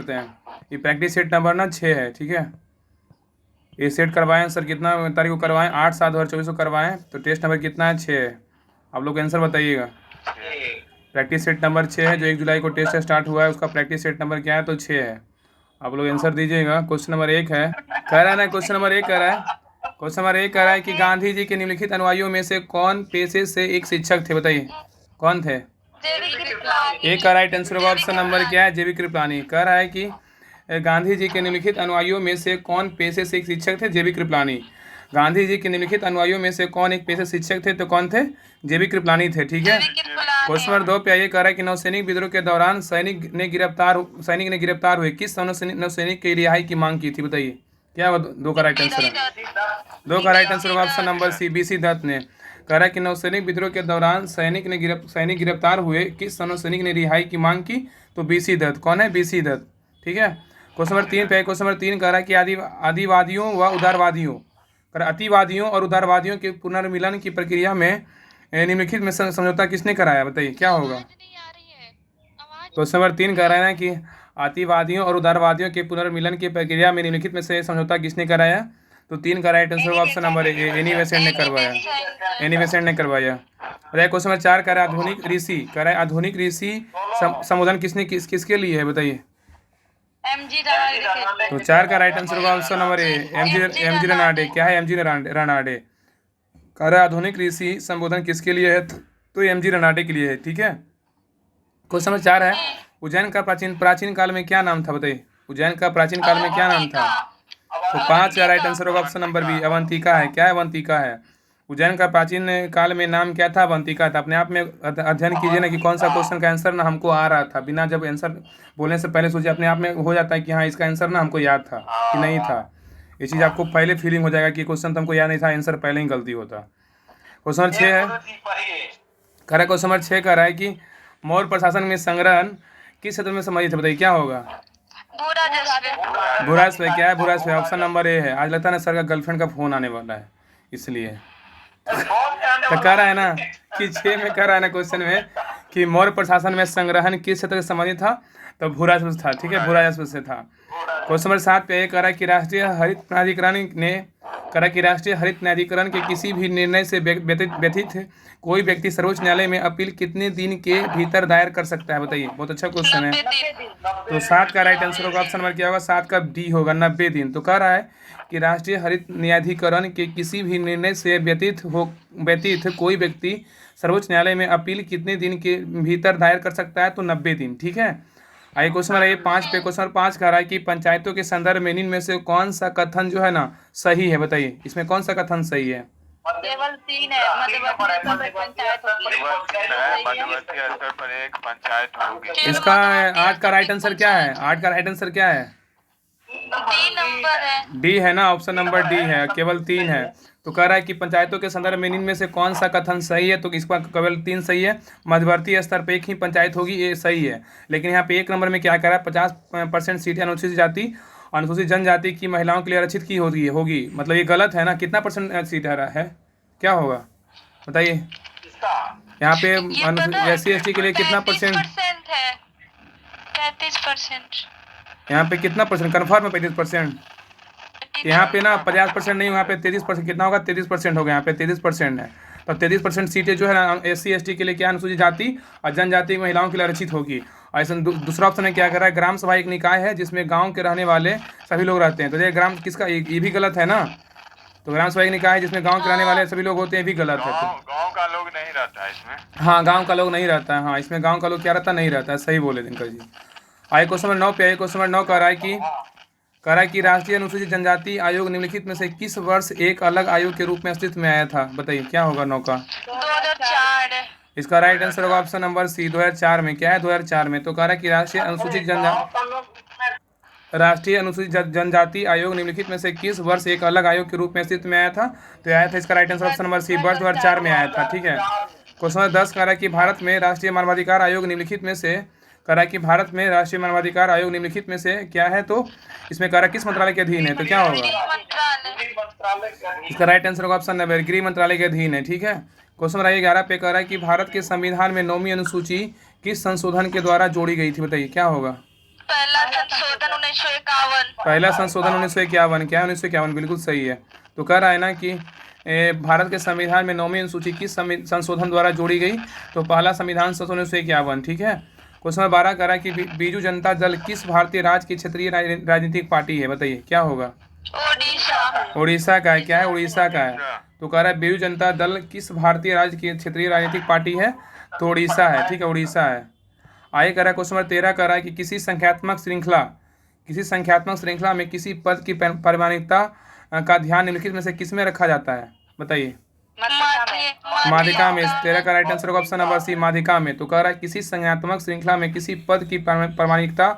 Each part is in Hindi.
करते हैं। ये प्रैक्टिस सेट नंबर ना 6 है, ठीक है। ये सेट करवाएं सर, कितना तारीख को करवाएं? 8/7/2024 को करवाएं। तो टेस्ट नंबर कितना है? 6 है। आप लोग आंसर बताइएगा। प्रैक्टिस सेट नंबर 6 है, जो 1 जुलाई को टेस्ट स्टार्ट हुआ है उसका प्रैक्टिस सेट नंबर क्या है? तो 6 है। आप लोग आंसर दीजिएगा। क्वेश्चन नंबर 1 है, कह रहा है ना, क्वेश्चन नंबर 1 कह रहा है, क्वेश्चन नंबर 1 कह रहा है कि गांधी जी के निम्नलिखित अनुयायियों में से कौन पेशे से एक शिक्षक थे? बताइए कौन थे? एक का राइट आंसर होगा ऑप्शन नंबर क्या है? जेबी कृपलानी। कह रहा है कि गांधी जी के निम्नलिखित अनुयायियों में से कौन पेशे से एक शिक्षक थे? जेबी कृपलानी। गांधी जी के निम्नलिखित अनुयायियों में से कौन एक पेशे शिक्षक थे? तो कौन थे? जेबी कृपलानी थे, ठीक है। क्वेश्चन नंबर 2 पे आइए, कह रहा है कि नौसैनिक विद्रोह के दौरान सैनिक ने गिरफ्तार हुए किस नौसैनिक की रिहाई की मांग की थी? बताइए क्या वो 2 का राइट आंसर है? 2 का राइट आंसर होगा option number C, BC Dutt ने। कह रहा है कि नौसैनिक विद्रोह के दौरान सैनिक गिरफ्तार हुए किस नौसैनिक ने रिहाई की मांग की? तो बीसी दत्त। कौन है? बीसी दत्त, ठीक है। क्वेश्चन नंबर 3 पे, क्वेश्चन नंबर 3 कह रहा है कि आदिवादियों व उदारवादियों, अतिवादियों और उदारवादियों के पुनर्मिलन की प्रक्रिया में निम्नलिखित में समझौता किसने कराया? बताइए क्या होगा? क्वेश्चन नंबर 3 कह रहा है कि अतिवादियों और उदारवादियों के पुनर्मिलन की प्रक्रिया में निम्नलिखित में से समझौता किसने कराया? तो 3 का राइट आंसर होगा ऑप्शन नंबर ए, एनी बेसेंट ने करवाया। एनी बेसेंट ने करवाया। और क्वेश्चन नंबर 4 कह रहा है आधुनिक ऋषि, कह रहा है आधुनिक ऋषि संबोधन किसके लिए है? बताइए। तो 4 का राइट आंसर होगा ऑप्शन नंबर ए, एमजी रनाडे। क्या है? एमजी रनाडे। कह रहा है आधुनिक ऋषि संबोधन किसके लिए है? तो एमजी रनाडे के लिए है, ठीक है। क्वेश्चन नंबर 4 है, उज्जैन का प्राचीन काल में क्या नाम था? बताइए उज्जैन का प्राचीन काल में क्या नाम था? तो 5 का राइट आंसर होगा ऑप्शन नंबर बी, अवंतिका है। क्या है? अवंतिका है। उज्जैन का प्राचीन काल में नाम क्या था? अवंतिका था। अपने आप में अध्ययन कीजिए ना कि कौन सा क्वेश्चन का आंसर ना हमको आ रहा था, बिना जब आंसर बोलने से पहले सोचिए, अपने आप में हो जाता है कि हाँ इसका आंसर ना हमको याद था कि नहीं था। ये चीज़ आपको पहले फीलिंग हो जाएगा कि क्वेश्चन तो हमको याद नहीं था, आंसर पहले ही गलती होता। क्वेश्चन नंबर 6 है, कह रहा है क्वेश्चन नंबर 6 कह रहा है कि मौर्य प्रशासन में संग्रहण किस क्षेत्र में संबंधित है? बताइए क्या होगा? भूराजस्व। क्या है? भूराजस्व। ऑप्शन नंबर ए है। आज लगता है ना सर का गर्लफ्रेंड का फोन आने वाला है, इसलिए तो कह रहा है ना कि 6 में कह रहा है ना क्वेश्चन में कि मौर्य प्रशासन में संग्रहण किस क्षेत्र से संबंधित था? तो भूराजस्व था, ठीक है, भूराजस्व से था। क्वेश्चन नंबर 7 पे कह रहा है कि राष्ट्रीय हरित न्यायाधिकरण के किसी भी निर्णय से व्यतीत कोई व्यक्ति सर्वोच्च न्यायालय में अपील कितने दिन के भीतर दायर कर सकता है? बताइए, बहुत अच्छा क्वेश्चन है। तो 7 का राइट आंसर होगा ऑप्शन नंबर क्या होगा? 7 का डी होगा, 90 दिन। तो कह रहा है कि राष्ट्रीय हरित न्यायाधिकरण के किसी भी निर्णय से व्यतीत कोई व्यक्ति सर्वोच्च न्यायालय में अपील कितने दिन के भीतर दायर कर सकता है? तो 90 दिन, ठीक है। आइए क्वेश्चन नंबर 5 पे, क्वेश्चन नंबर 5 कह रहा है कि पंचायतों के संदर्भ में निम्न में से कौन सा कथन जो है ना सही है? बताइए इसमें कौन सा कथन सही है? केवल 3 है, मध्यवर्ती पंचायत होगी। मध्यवर्ती स्तर पर एक पंचायत होगी। इसका 8 का राइट आंसर क्या है? 8 का राइट आंसर क्या है? डी नंबर है। डी है ना, ऑप्शन नंबर डी है, केवल 3 है। तो कह रहा है कि पंचायतोों के संदर्भ में इनमें से कौन सा कथन सही है? तो इसका केवल 3 सही है। मध्यवर्ती स्तर पर एक ही पंचायत होगी, ये सही है। लेकिन यहाँ पे 1 नंबर में क्या कह रहा है? 50% सीटें अनुसूचित जाति अनुसूचित जनजाति की महिलाओं के लिए आरक्षित की होगी। मतलब ये गलत है ना। कितना % सीट है? क्या होगा बताइए? यहाँ पे SC/ST के लिए कितना परसेंट है? 35%। यहाँ पे कितना परसेंट कन्फर्म है? 35%। यहाँ पे ना 50% नहीं, यहाँ पे 33%। कितना होगा? 33% होगा। यहाँ पे 33% है। तो 33% सीटें जो है ना SC/ST के लिए क्या अनुसूचित जाति और जनजाति महिलाओं के लिए आरक्षित होगी। और ऐसा दूसरा ऑप्शन है क्या कर रहा है? ग्राम सभा एक निकाय है जिसमें गाँव के रहने वाले सभी लोग रहते हैं। तो ये ग्राम किसका? ये भी गलत है ना। तो ग्राम सभा एक निकाय है जिसमें गाँव के रहने वाले सभी लोग होते हैं, भी गलत है। गाँव का लोग नहीं रहता है इसमें। हाँ, गाँव का लोग नहीं रहता है। हाँ, इसमें गाँव का लोग क्या रहता? नहीं रहता है। सही बोले दिनकर जी। आइए क्वेश्चन नंबर 9 पे आइए। क्वेश्चन नंबर 9 कह रहा है कि राष्ट्रीय अनुसूचित जनजाति आयोग निम्नलिखित में से किस वर्ष एक अलग आयोग के रूप में अस्तित्व में आया था? बताइए क्या होगा? 9 का 2004। इसका राइट आंसर होगा ऑप्शन नंबर सी, 2004 में। क्या है? 2004 में। तो कह रहा है कि राष्ट्रीय अनुसूचित जनजाति आयोग निम्नलिखित में से किस वर्ष एक अलग आयोग के रूप में अस्तित्व में आया था? तो आया था, इसका right answer option number C, वर्ष 2004 में आया था, ठीक है। क्वेश्चन नंबर 10 कह रहा है कि भारत में राष्ट्रीय मानवाधिकार आयोग निम्नलिखित में से क्या है? तो इसमें कह रहा है किस मंत्रालय के अधीन है? तो क्या होगा? इसका राइट आंसर होगा ऑप्शन नंबर गृह मंत्रालय के अधीन है, ठीक है। क्वेश्चन नंबर 11 पे कह रहा है कि भारत के संविधान में 9वीं अनुसूची किस संशोधन के द्वारा जोड़ी गई थी? बताइए क्या होगा? पहला संशोधन 1951। पहला संशोधन 1951। क्या है 1951? बिल्कुल सही है। तो कह रहा है ना कि भारत के संविधान में 9वीं अनुसूची किस संशोधन द्वारा जोड़ी गई? तो पहला संविधान संशोधन 1951। ठीक है। क्वेश्चन नंबर 12 कह रहा है कि बीजू जनता दल किस भारतीय राज्य की क्षेत्रीय राजनीतिक पार्टी है? बताइए क्या होगा? ओडिशा। उड़ीसा का है। क्या है? उड़ीसा का है। तो कह रहा है बीजू जनता दल किस भारतीय राज्य की क्षेत्रीय राजनीतिक पार्टी है? तो उड़ीसा है। ठीक है, उड़ीसा है। आगे कह रहा है क्वेश्चन नंबर 13 कह रहा है कि किसी संख्यात्मक श्रृंखला में किसी पद की परिमाणिकता का ध्यान निम्नलिखित में से किसमें रखा जाता है? बताइए। माध्यिका में। 13 का राइट आंसर होगा ऑप्शन नंबर सी, माध्यिका में। तो कह रहा है किसी संख्यात्मक श्रृंखला में किसी पद की परिमाणिकता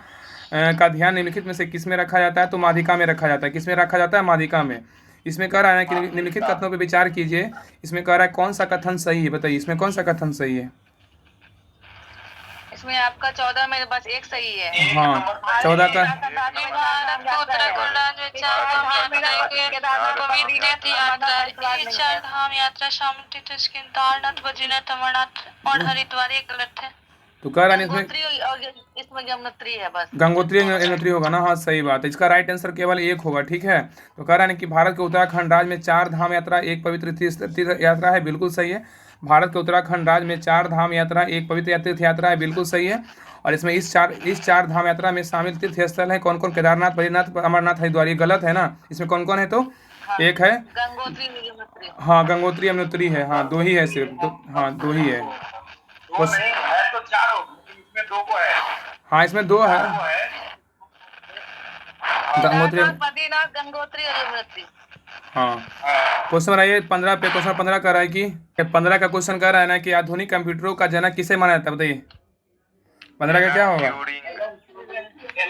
का ध्यान निम्नलिखित में से किसमें रखा जाता है? तो माध्यिका में रखा जाता है। किसमें रखा जाता है? माध्यिका में। इसमें कह रहा है कि निम्नलिखित कथनों पर विचार कीजिए। इसमें कह रहा है कौन सा कथन सही है? बताइए इसमें कौन सा कथन सही है? इसमें आपका 14 में बस एक सही है। हाँ, 14 का। चारधाम यात्रा शामिल तीर्थ केदारनाथ, बद्रीनाथ, अमरनाथ और हरिद्वार। ये गलत है। तो कह रहा है इसमें यमुनोत्री है बस। गंगोत्री यमुनोत्री होगा ना? हाँ, सही बात है। इसका राइट आंसर केवल एक होगा। ठीक है। तो कह रहा है कि भारत के उत्तराखंड राज्य में 4 धाम यात्रा एक पवित्र तीर्थ यात्रा है। बिल्कुल सही है। भारत के उत्तराखंड राज्य में 4 धाम यात्रा एक पवित्र तीर्थ यात्रा है। बिल्कुल सही है। और इसमें इस चार धाम यात्रा में शामिल तीर्थ स्थल है कौन कौन? केदारनाथ, बद्रीनाथ, अमरनाथ, हरिद्वार। ये गलत है ना? इसमें कौन कौन है? तो एक है गंगोत्री यमुनोत्री। हाँ, गंगोत्री यमुनोत्री है। हाँ, 2 ही है सिर्फ। हाँ, 2 ही है। हाँ, इसमें 2 है। गंगोत्री, बद्रीनाथ, गंगोत्री और यमुनोत्री। हाँ। क्वेश्चन रहा 15 पे। क्वेश्चन 15 कर रहा है कि 15 का क्वेश्चन कर रहा है ना कि आधुनिक कंप्यूटरों का जनक किसे माना जाता है? बताइए 15 का क्या होगा?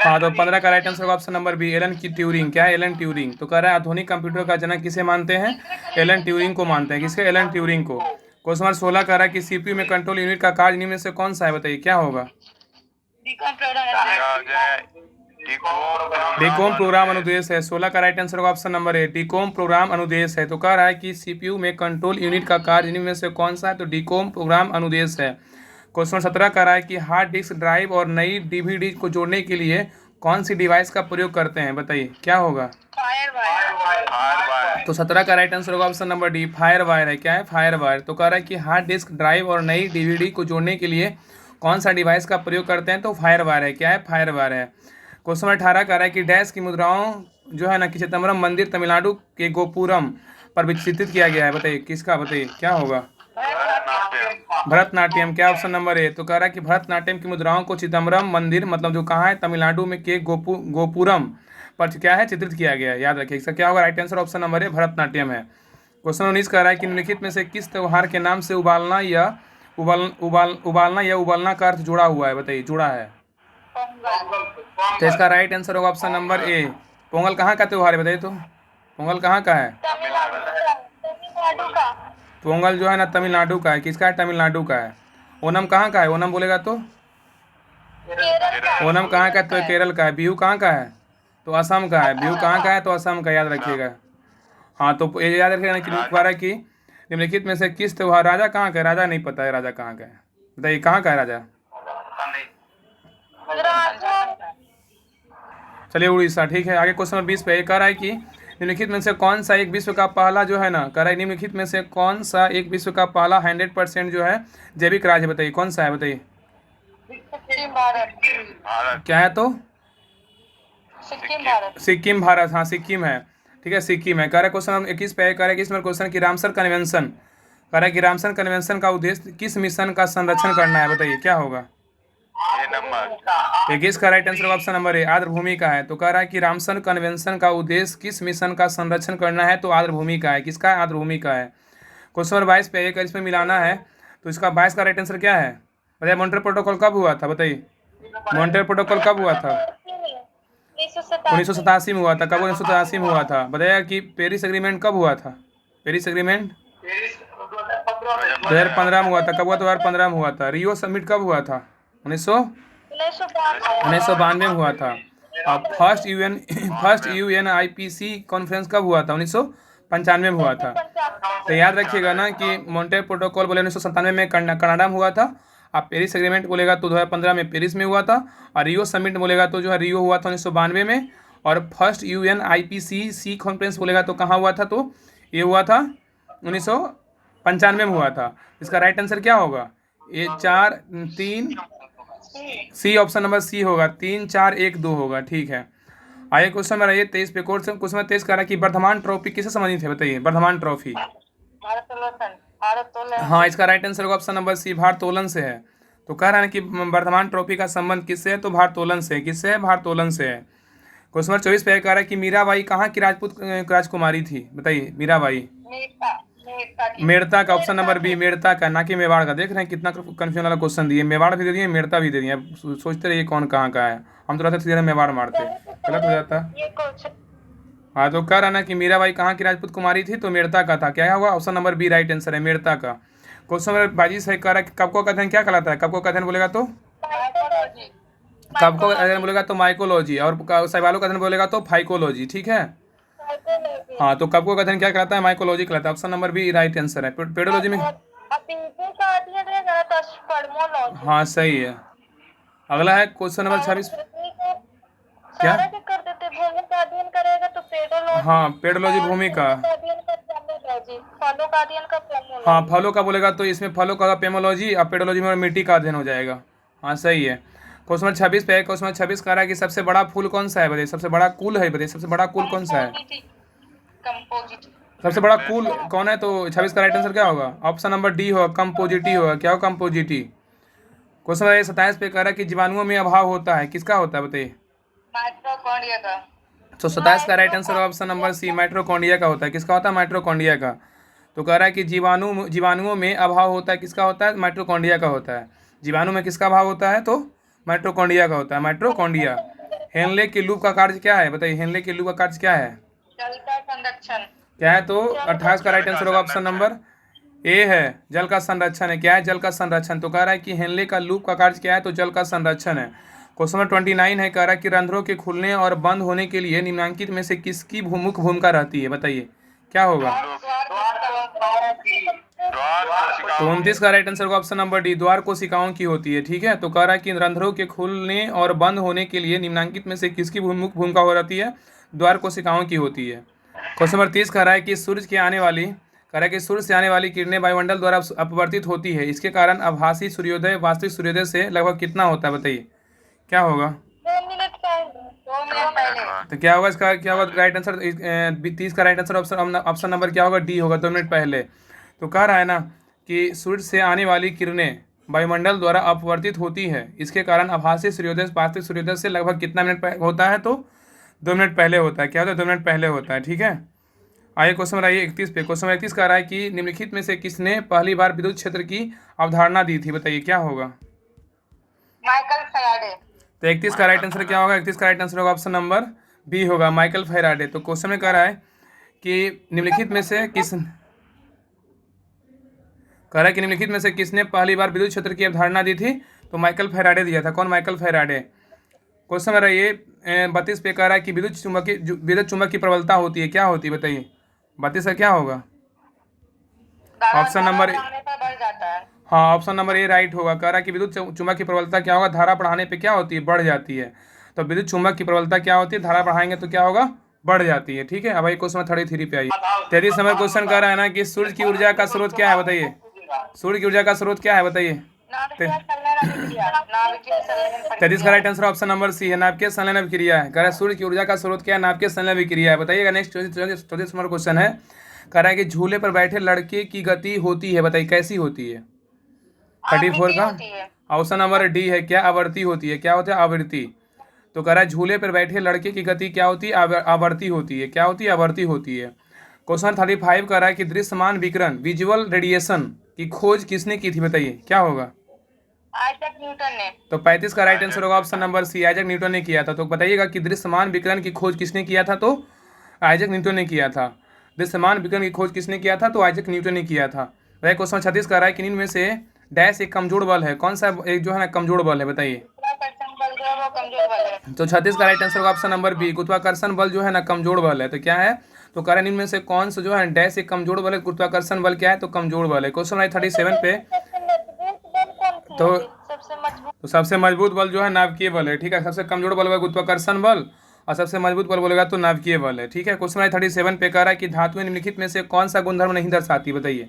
हाँ, तो 15 का राइट आंसर होगा ऑप्शन नंबर बी, एलन की ट्यूरिंग। क्या है? Alan Turing. तो कह रहा है आधुनिक कंप्यूटर का जनक किसे मानते हैं? एलन ट्यूरिंग को मानते हैं। किसके? एलन ट्यूरिंग को। क्वेश्चन नंबर 16 कह रहा है कि सीपीयू में कंट्रोल यूनिट का कार्य निम्न में से कौन सा है? बताइए क्या होगा? डीकॉम प्रोग्राम अनुदेश है। 16 का राइट आंसर होगा option number A, DCOM program अनुदेश है। तो कह रहा है कि सीपीयू में कंट्रोल यूनिट का कार्य निम्न में से कौन सा है? तो डीकॉम प्रोग्राम अनुदेश है। क्वेश्चन 17 कह रहा है कि हार्ड डिस्क ड्राइव और नई डीवीडी को जोड़ने के लिए कौन सी डिवाइस का प्रयोग करते हैं? बताइए क्या होगा? तो 17 का राइट आंसर होगा option number D, fire wire है। क्या है? Fire wire. तो कह रहा है कि हार्ड डिस्क ड्राइव और नई डीवीडी को जोड़ने के लिए कौन सा डिवाइस का प्रयोग करते हैं? तो फायर वायर है। क्या है? फायर वायर है। क्वेश्चन नंबर 18 कह रहा है कि डैश की मुद्राओं जो है ना कि चिदम्बरम मंदिर तमिलनाडु के गोपुरम पर विचित्रित किया गया है। बताइए किसका? बताइए क्या होगा? भरतनाट्यम। क्या ऑप्शन नंबर ए? तो कह रहा है कि भरतनाट्यम की मुद्राओं को चिदम्बरम मंदिर मतलब जो कहाँ है? तमिलनाडु में के गोपुरम पर क्या है? चित्रित किया गया है। याद रखिए इसका क्या होगा? राइट आंसर ऑप्शन नंबर ए, भरतनाट्यम है। क्वेश्चन 19 कह रहा है कि निम्नलिखित में से किस त्योहार के नाम से उबालना या उबालना का अर्थ जुड़ा हुआ है? बताइए जुड़ा है। तो इसका राइट आंसर होगा ऑप्शन नंबर ए, पोंगल। कहाँ का त्योहार है? बताइए तो पोंगल कहाँ का है? तमिलनाडु का। पोंगल जो है ना तमिलनाडु का है। किसका है? तमिलनाडु का है। ओनम कहाँ का है? ओनम बोलेगा तो ओनम कहाँ का है? तो केरल का है। बिहू कहाँ का है? तो असम का है। बिहू कहाँ का है? तो असम का। याद रखिएगा। हाँ, तो ये याद रखिएगा कि लिख पा रहा है कि निम्नलिखित में से किस त्योहार? राजा कहाँ का है? राजा नहीं पता है। राजा कहाँ का है? बताइए कहाँ का है राजा? चलिए उड़ीसा। ठीक है। आगे क्वेश्चन नंबर 20 पे कह रहा है कि निम्नलिखित में से कौन सा एक विश्व का पहला जो है ना कह रहा है निम्नलिखित में से कौन सा एक विश्व का पहला 100% जो है जैविक राज्य? बताइए कौन सा है? बताइए क्या है? तो सिक्किम भारत। हाँ, सिक्किम है। ठीक है, सिक्किम है। कह रहा है क्वेश्चन नंबर 21 पे कह रहा है कि इसमें क्वेश्चन की रामसर कन्वेंशन कह रहा है कि रामसर कन्वेंशन का उद्देश्य किस मिशन का संरक्षण करना है? बताइए क्या होगा? 21 का right answer option number A, आर्द्रभूमि का है। तो कह रहा है कि रामसर कन्वेंशन का उद्देश्य किस मिशन का संरक्षण करना है? तो आर्द्रभूमि का है। किसका? आर्द्रभूमि का है। क्वेश्चन नंबर 22 पे एक इसमें मिलाना है। तो इसका 22 का राइट आंसर क्या है? बताइए मॉन्ट्रियल प्रोटोकॉल कब हुआ था? बताइए मॉन्ट्रियल प्रोटोकॉल कब हुआ था? 1987 में हुआ था। कब? 1987 में हुआ था। बताइए कि पेरिस एग्रीमेंट कब हुआ था? पेरिस एग्रीमेंट 2015 में हुआ था। कब हुआ? 2015 में हुआ था। रियो समिट कब हुआ था? 1992 में हुआ था। अब फर्स्ट UNIPC कॉन्फ्रेंस कब हुआ था? 1995 में हुआ था। तो याद रखिएगा ना कि मॉन्ट्रियल प्रोटोकॉल बोले 1997 में कनाडा में हुआ था आप पेरिस एग्रीमेंट बोलेगा तो 2015 में पेरिस में हुआ था, और रियो समिट बोलेगा तो जो है रियो हुआ था 1992 में, और फर्स्ट UNIPC कॉन्फ्रेंस बोलेगा तो कहाँ हुआ था, तो ये हुआ था 1995 में हुआ था। इसका राइट आंसर क्या होगा, ये 4-3 सी, ऑप्शन नंबर सी होगा, 3-4-1-2 होगा, ठीक है। आइए क्वेश्चन मेरा ये 23 पे क्वेश्चन 23 कह रहा है कि वर्धमान ट्रॉफी किससे संबंधित है, बताइए वर्धमान ट्रॉफी। हाँ, इसका राइट आंसर होगा ऑप्शन नंबर सी, भारोत्तोलन से है। तो कह रहा है कि वर्धमान ट्रॉफी का संबंध किससे है, तो भारोत्तोलन से। किससे है, भारोत्तोलन से है। क्वेश्चन नंबर 24 पे कह रहा है कि मीराबाई कहाँ की राजपूत राजकुमारी थी, बताइए मीराबाई। मेड़ता का, ऑप्शन नंबर बी मेड़ता का, ना कि मेवाड़ का। देख रहे हैं कितना कंफ्यूजन वाला क्वेश्चन दिए, मेवाड़ भी दे दिए, मेड़ता भी दे दिए। अब सोचते रहिए कौन कहाँ का है, हम तो रहते सीधे मेवाड़ मारते, गलत हो जाता। हाँ, तो कह रहा ना कि मीराबाई कहाँ की राजपूत कुमारी थी, तो मेड़ता का था। क्या होगा, option number B right answer है, मेड़ता का। क्वेश्चन नंबर 22 है, कह रहा है कि कब का अध्ययन क्या कहलाता है, कब का अध्ययन बोलेगा तो कब का अध्ययन बोलेगा तो माइकोलॉजी, और सवालों का अध्ययन बोलेगा तो फाइकोलॉजी, ठीक है। हाँ, तो कब का अध्ययन क्या कहलाता है, माइकोलॉजी कहलाता है। Option number B right answer है। पेडोलॉजी में, हाँ सही है। अगला है क्वेश्चन नंबर 26। क्या, भूमि का अध्ययन करेगा तो पेडोलॉजी। हाँ, पेडोलॉजी भूमि का। फलों का अध्ययन का पेमोलॉजी। हाँ, फलों का बोलेगा तो इसमें फलों का पेमोलॉजी, और पेडोलॉजी में मिट्टी का अध्ययन हो जाएगा। हाँ सही है। क्वेश्चन नंबर 26 पे, क्वेश्चन नंबर 26 कह रहा है कि सबसे बड़ा फूल कौन सा है, बताइए सबसे बड़ा कुल है, बताइए सबसे बड़ा कुल कौन सा है, सबसे बड़ा कुल कौन है, तो 26 का राइट आंसर क्या होगा, ऑप्शन नंबर डी होगा, कंपोजिटी होगा। क्या होगा, कंपोजिटी। क्वेश्चन नंबर 27 पे कह रहा है कि जीवाणुओं में अभाव होता है, किसका होता है, बताइए। माइटोकॉन्ड्रिया का। तो 27 का right answer option number C, mitochondria का होता है। किसका होता है, माइटोकॉन्ड्रिया का। तो कह रहा है कि जीवाणुओं में अभाव होता है, किसका होता है, माइटोकॉन्ड्रिया का होता है। जीवाणु में किसका अभाव होता है, तो माइटोकॉन्ड्रिया का होता है, माइटोकॉन्ड्रिया। हेनले के लूप का कार्य क्या है, बताइए हेनले के लूप का कार्य क्या है, जल का संरक्षण। क्या है, तो 28 का राइट आंसर होगा ऑप्शन नंबर ए है, जल का संरक्षण है। क्या है, जल का संरक्षण। तो कह रहा है कि हेनले का लूप का कार्य क्या है, तो जल का संरक्षण है। क्वेश्चन नंबर 29 है, कह रहा है कि रंध्रों के खुलने और बंद होने के लिए निम्नलिखित में से किसकी मुख्य भूमिका रहती है, बताइए क्या होगा। तो 29 का राइट आंसर होगा ऑप्शन नंबर डी, द्वार कोशिकाओं की होती है, ठीक है। तो कह रहा है कि रंध्रों के खुलने और बंद होने के लिए निम्नलिखित में से किसकी मुख्य भूमिका हो रहती है, द्वार कोशिकाओं की होती है। क्वेश्चन नंबर 30 कह रहा है कि सूर्य से आने वाली किरणें वायुमंडल द्वारा अपवर्तित होती है, इसके कारण आभासी सूर्योदय वास्तविक सूर्योदय से लगभग कितना होता है, बताइए क्या होगा। 2 मिनट पहले। तो क्या होगा, इसका क्या होगा राइट आंसर, 30 का राइट आंसर ऑप्शन नंबर क्या होगा, डी होगा, 2 मिनट पहले। तो कह रहा है ना कि सूर्य से आने वाली किरणें वायुमंडल द्वारा अपवर्तित होती है, इसके कारण आभासी सूर्योदय वास्तविक सूर्योदय से लगभग कितना मिनट होता है, तो 2 मिनट पहले होता है। क्या होता है, 2 मिनट पहले होता है, ठीक है। आइए क्वेश्चन नंबर 31 पे, क्वेश्चन नंबर 31 कह रहा है कि निम्नलिखित में से किसने पहली बार विद्युत क्षेत्र की अवधारणा दी थी, बताइए क्या होगा। Michael Faraday. तो 31 का राइट आंसर क्या होगा, 31 का राइट आंसर होगा ऑप्शन नंबर बी होगा, माइकल फैराडे। तो क्वेश्चन में कह रहा है कि निम्नलिखित में से किसने पहली बार विद्युत क्षेत्र की अवधारणा दी थी, तो माइकल फैराडे दिया था। कौन, माइकल फैराडे। क्वेश्चन मेरा ये 32 पे कह रहा है कि विद्युत चुंबक की प्रबलता होती है, क्या होती है, बताइए 32 का क्या होगा, ऑप्शन नंबर, बढ़ जाता है। हाँ ऑप्शन नंबर ए राइट होगा। कह रहा है कि विद्युत चुंबक की प्रबलता क्या होगा, धारा बढ़ाने पे क्या होती है, बढ़ जाती है। तो विद्युत चुंबक की प्रबलता क्या होती है, धारा बढ़ाएंगे तो क्या होगा, बढ़ जाती है, ठीक है। अब क्वेश्चन 33 पे आइए। 33 नंबर क्वेश्चन कह रहा है ना कि सूर्य की ऊर्जा का स्रोत क्या है, बताइए सूर्य की ऊर्जा का स्रोत क्या है, बताइए। 33 का right answer option number C है, नाभिकीय संलयन अभिक्रिया है। कह रहा है सूर्य की ऊर्जा का स्रोत क्या है, नाभिकीय संलयन अभिक्रिया है। बताइएगा। नेक्स्ट 34 नंबर क्वेश्चन है, कह रहा है कि झूले पर बैठे लड़के की गति होती है, बताइए कैसी होती है। 34 का ऑप्शन नंबर डी है, क्या आवर्ती होती है। क्या होता है, आवृत्ति। तो कह रहा है झूले पर बैठे लड़के की गति क्या होती है, आवर्ती होती है। क्या होती है, आवर्ती होती है। क्वेश्चन 35 कह रहा है कि दृश्यमान विकिरण विजुअल रेडिएशन की खोज किसने की थी, बताइए क्या होगा। आइजैक न्यूटन ने। तो 35 का राइट आंसर होगा option number C, Isaac Newton ने किया था। तो बताइएगा कि दृश्यमान विकिरण की खोज किसने किया था, तो आइजैक न्यूटन ने किया था। दृश्यमान विकिरण की खोज किसने किया था, तो आइजैक न्यूटन ने किया था। वह क्वेश्चन 36 कह रहा है कि इनमें से डैश एक कमजोर बल है, कौन सा एक जो है ना कमजोर बल है, बताइए। तो 36 का राइट आंसर होगा ऑप्शन नंबर बी, गुरुत्वाकर्षण बल जो है ना कमजोर बल है। तो क्या है, तो कारण इनमें से कौन सा जो है डैश एक कमजोर बल है, गुरुत्वाकर्षण बल क्या है, तो कमजोर बल है। क्वेश्चन 37 पे तो सबसे मजबूत तो सबसे मजबूत बल जो है नाभिकीय बल है, ठीक है। सबसे कमजोर बल होगा गुरुत्वाकर्षण बल, और सबसे मजबूत बल बोलेगा तो नाभिकीय बल है, ठीक है। क्वेश्चन नंबर 37 पे कह रहा है कि धातुएं निम्नलिखित में से कौन सा गुणधर्म नहीं दर्शाती, बताइए।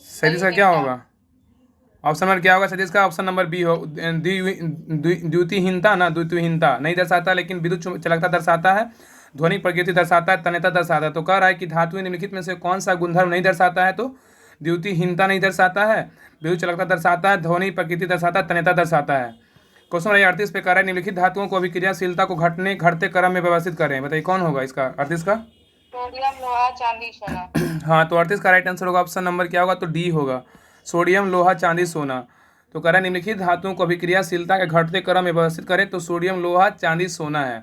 सही इसका क्या होगा? ऑप्शन नंबर क्या होगा सही इसका? ऑप्शन नंबर बी हो, द्युतिहीनता ना, द्युतिहीनता नहीं दर्शाता, लेकिन विद्युत चालकता दर्शाता है, ध्वनि प्रकृति दर्शाता है, तन्यता दर्शाता है। तो कह रहा है कि धातुएं निम्नलिखित में से कौन सा गुणधर्म नहीं दर्शाता है? तो द्युतिहीनता नहीं दर्शाता है, विद्युत चालकता दर्शाता है, ध्वनि प्रकृति दर्शाता है, तन्यता दर्शाता है। क्वेश्चन नंबर 38 पे कह रहा है निम्नलिखित धातुओं को अभिक्रियाशीलता को घटते क्रम में व्यवस्थित करें, बताइए कौन होगा इसका 38 का? सोडियम लोहा चांदी सोना। हाँ, तो 38 का राइट आंसर होगा ऑप्शन नंबर क्या होगा? तो डी होगा, सोडियम लोहा चांदी सोना। तो कह रहा है निम्नलिखित धातुओं को अभिक्रियाशीलता के घटते क्रम में व्यवस्थित करें, तो सोडियम लोहा चांदी सोना है।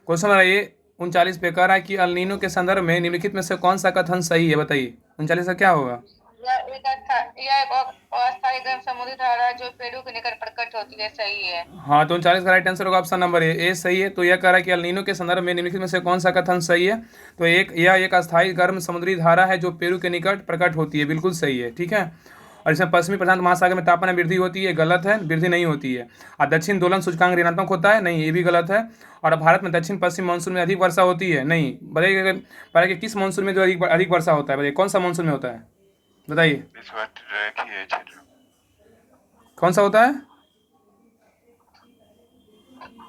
क्वेश्चन नंबर ये 39 पे कह रहा है कि अल नीनो के संदर्भ में निम्नलिखित में से कौन सा कथन सही है, बताइए। 39 का क्या होगा? यह एक अस्थायी गर्म समुद्री धारा है जो पेरू के निकट प्रकट होती है, सही है। हाँ, तो 39 का राइट आंसर होगा ऑप्शन नंबर ए सही है। तो यह कह रहा है कि अल नीनो के संदर्भ में निम्नलिखित में से कौन सा कथन सही है? तो यह एक अस्थायी गर्म समुद्री धारा है जो पेरू के निकट प्रकट होती है, बिल्कुल सही है, ठीक है। और इसमें पश्चिमी प्रशांत महासागर में तापमान में वृद्धि होती है, गलत है, वृद्धि नहीं होती है। और दक्षिण दोलन सूचकांक ऋणात्मक होता है, नहीं, ये भी गलत है। और भारत में दक्षिण पश्चिम मानसून में अधिक वर्षा होती है, नहीं। बताइए पहले कि किस मानसून में जो अधिक वर्षा होता है, बताइए कौन सा मानसून में होता है, बताइए विषुवरेखीय क्षेत्र। कौन सा होता है?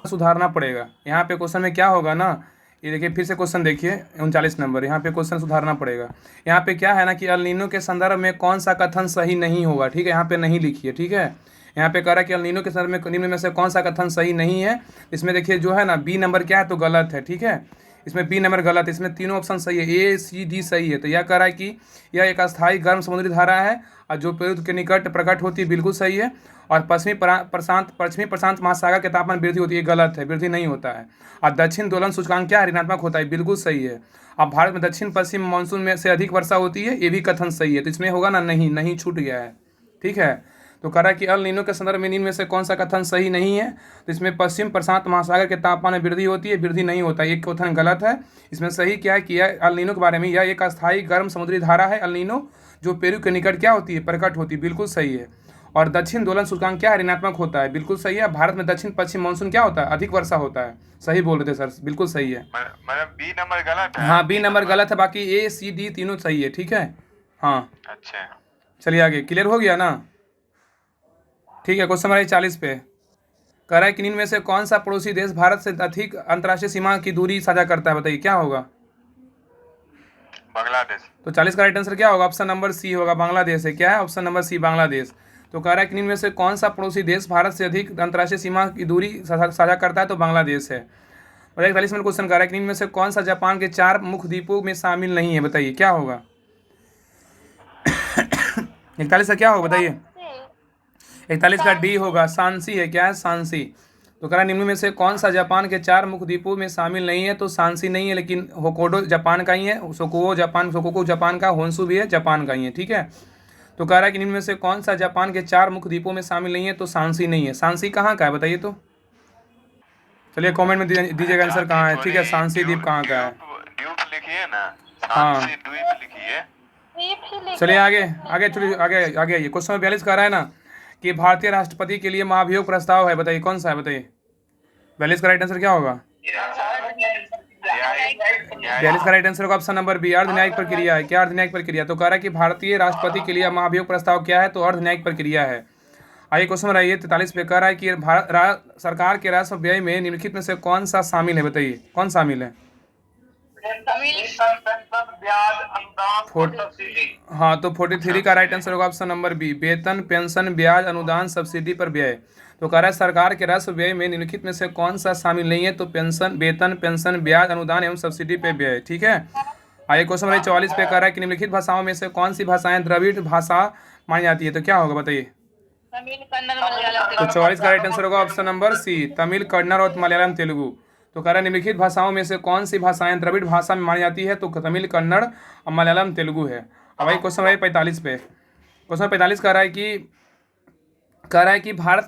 सुधारना पड़ेगा यहाँ पे। क्वेश्चन में क्या होगा ना, ये देखिए फिर से क्वेश्चन देखिए 39 नंबर, यहाँ पे क्वेश्चन सुधारना पड़ेगा। यहाँ पे क्या है ना कि अल नीनो के संदर्भ में कौन सा कथन सही नहीं होगा, ठीक है। यहाँ पे नहीं लिखिए, ठीक है। यहाँ पे कह रहा है कि अल नीनो के संदर्भ में निम्न में से कौन सा कथन सही नहीं है। इसमें देखिए जो है ना बी नंबर क्या है, तो गलत है, ठीक है। इसमें बी नंबर गलत है, इसमें तीनों ऑप्शन सही है, ए सी डी सही है। तो यह कह रहा है कि यह एक अस्थायी गर्म समुद्री धारा है और जो पेरू के निकट प्रकट होती है, बिल्कुल सही है। और पश्चिमी प्रशांत महासागर के तापमान वृद्धि होती है, गलत है, वृद्धि नहीं होता है। और दक्षिण दोलन सूचकांक क्या है, ऋणात्मक होता है, बिल्कुल सही है। अब भारत में दक्षिण पश्चिम मानसून में से अधिक वर्षा होती है, ये भी कथन सही है। तो इसमें होगा ना नहीं, नहीं छूट गया है, ठीक है। तो कह रहा है कि अल नीनो के संदर्भ में निम्न में से कौन सा कथन सही नहीं है? तो इसमें पश्चिम प्रशांत महासागर के तापमान में वृद्धि होती है, वृद्धि नहीं होता है, ये कथन गलत है। इसमें सही क्या है कि यह अल नीनो के बारे में, यह एक अस्थायी गर्म समुद्री धारा है अल नीनो जो पेरू के निकट क्या होती है, प्रकट होती है, बिल्कुल सही है। और दक्षिण दोलन सूचकांक क्या है, ऋणात्मक होता है, बिल्कुल सही है। भारत में दक्षिण पश्चिम मानसून क्या होता है, अधिक वर्षा होता है, सही बोल रहे थे सर, बिल्कुल सही है। मतलब बी नंबर गलत है? हाँ, बी नंबर गलत है, बाकी ए सी डी तीनों सही है, ठीक है। हाँ, अच्छा, चलिए आगे, क्लियर हो गया ना, ठीक है। क्वेश्चन नंबर 40 पे कह रहा है कि निम्न में से कौन सा पड़ोसी देश भारत से अधिक अंतर्राष्ट्रीय सीमा की दूरी साझा करता है, बताइए क्या होगा? बांग्लादेश। तो 40 का राइट आंसर क्या होगा? ऑप्शन नंबर सी होगा, बांग्लादेश है। क्या है? Option number C, Bangladesh. तो कह रहा है कि निम्न में से कौन सा पड़ोसी देश भारत से अधिक अंतर्राष्ट्रीय सीमा की दूरी साझा करता है? तो बांग्लादेश है। और 41 में क्वेश्चन कह रहा है कि निम्न में से कौन सा जापान के 4 मुख्य द्वीपों में शामिल नहीं है, बताइए क्या होगा? 41 का क्या होगा बताइए? 41 का डी होगा, सांसी है। क्या है? सांसी। तो कह रहा है निम्न में से कौन सा जापान के 4 मुख्य द्वीपों में शामिल नहीं है? तो सांसी नहीं है, लेकिन होकोडो जापान का ही है, सोकोको जापान का, होन्सू भी है, जापान का ही है, ठीक है। तो कह रहा है कि निम्न में से कौन सा जापान के 4 मुख्य द्वीपों में शामिल नहीं है? तो सांसी नहीं है। सांसी कहाँ का है बताइए तो? चलिए कमेंट में दीजिएगा आंसर कहाँ है, ठीक है। सांसी द्वीप कहाँ का है? द्वीप लिखिए ना, हाँ, सांसी द्वीप लिखिए। चलिए आगे आगे चलिए आगे आगे आइए। क्वेश्चन 42 कह रहा है ना कि भारतीय राष्ट्रपति के लिए महाभियोग प्रस्ताव है, बताइए कौन सा है, बताइए 42 का राइट आंसर क्या होगा? 42 का राइट आंसर होगा ऑप्शन नंबर बी, अर्ध न्यायिक प्रक्रिया है। क्या अर्ध न्यायिक प्रक्रिया? तो कह रहा है कि भारतीय राष्ट्रपति के लिए महाभियोग प्रस्ताव क्या है? तो अर्ध न्यायिक प्रक्रिया है। आइए क्वेश्चन रहिए 43 पे कह रहा है कि सरकार के राजस्व व्यय में निम्नलिखित में से कौन सा शामिल है, बताइए कौन शामिल है? हाँ, तो 43 का राइट आंसर होगा ऑप्शन नंबर बी, वेतन पेंशन ब्याज अनुदान सब्सिडी पर व्यय। तो कह रहा है सरकार के राजस्व व्यय में निम्नलिखित में से कौन सा शामिल नहीं है? तो वेतन पेंशन ब्याज अनुदान एवं सब्सिडी पर व्यय, ठीक है। आइए क्वेश्चन नंबर 44 पे कह रहा है कि निम्नलिखित भाषाओं में से कौन सी भाषाएं द्रविड़ भाषा मानी जाती है? तो क्या होगा बताइए? तो 44 का राइट आंसर होगा option number C, Tamil Kannada और मलयालम तेलुगु। तो कह रहा है निम्नलिखित भाषाओं में से कौन सी भाषाएं द्रविड़ भाषा में मानी जाती है? तो तमिल कन्नड़ और मलयालम तेलुगु है। अब भाई क्वेश्चन नंबर 45 पे, क्वेश्चन 45 कह रहा है कि भारत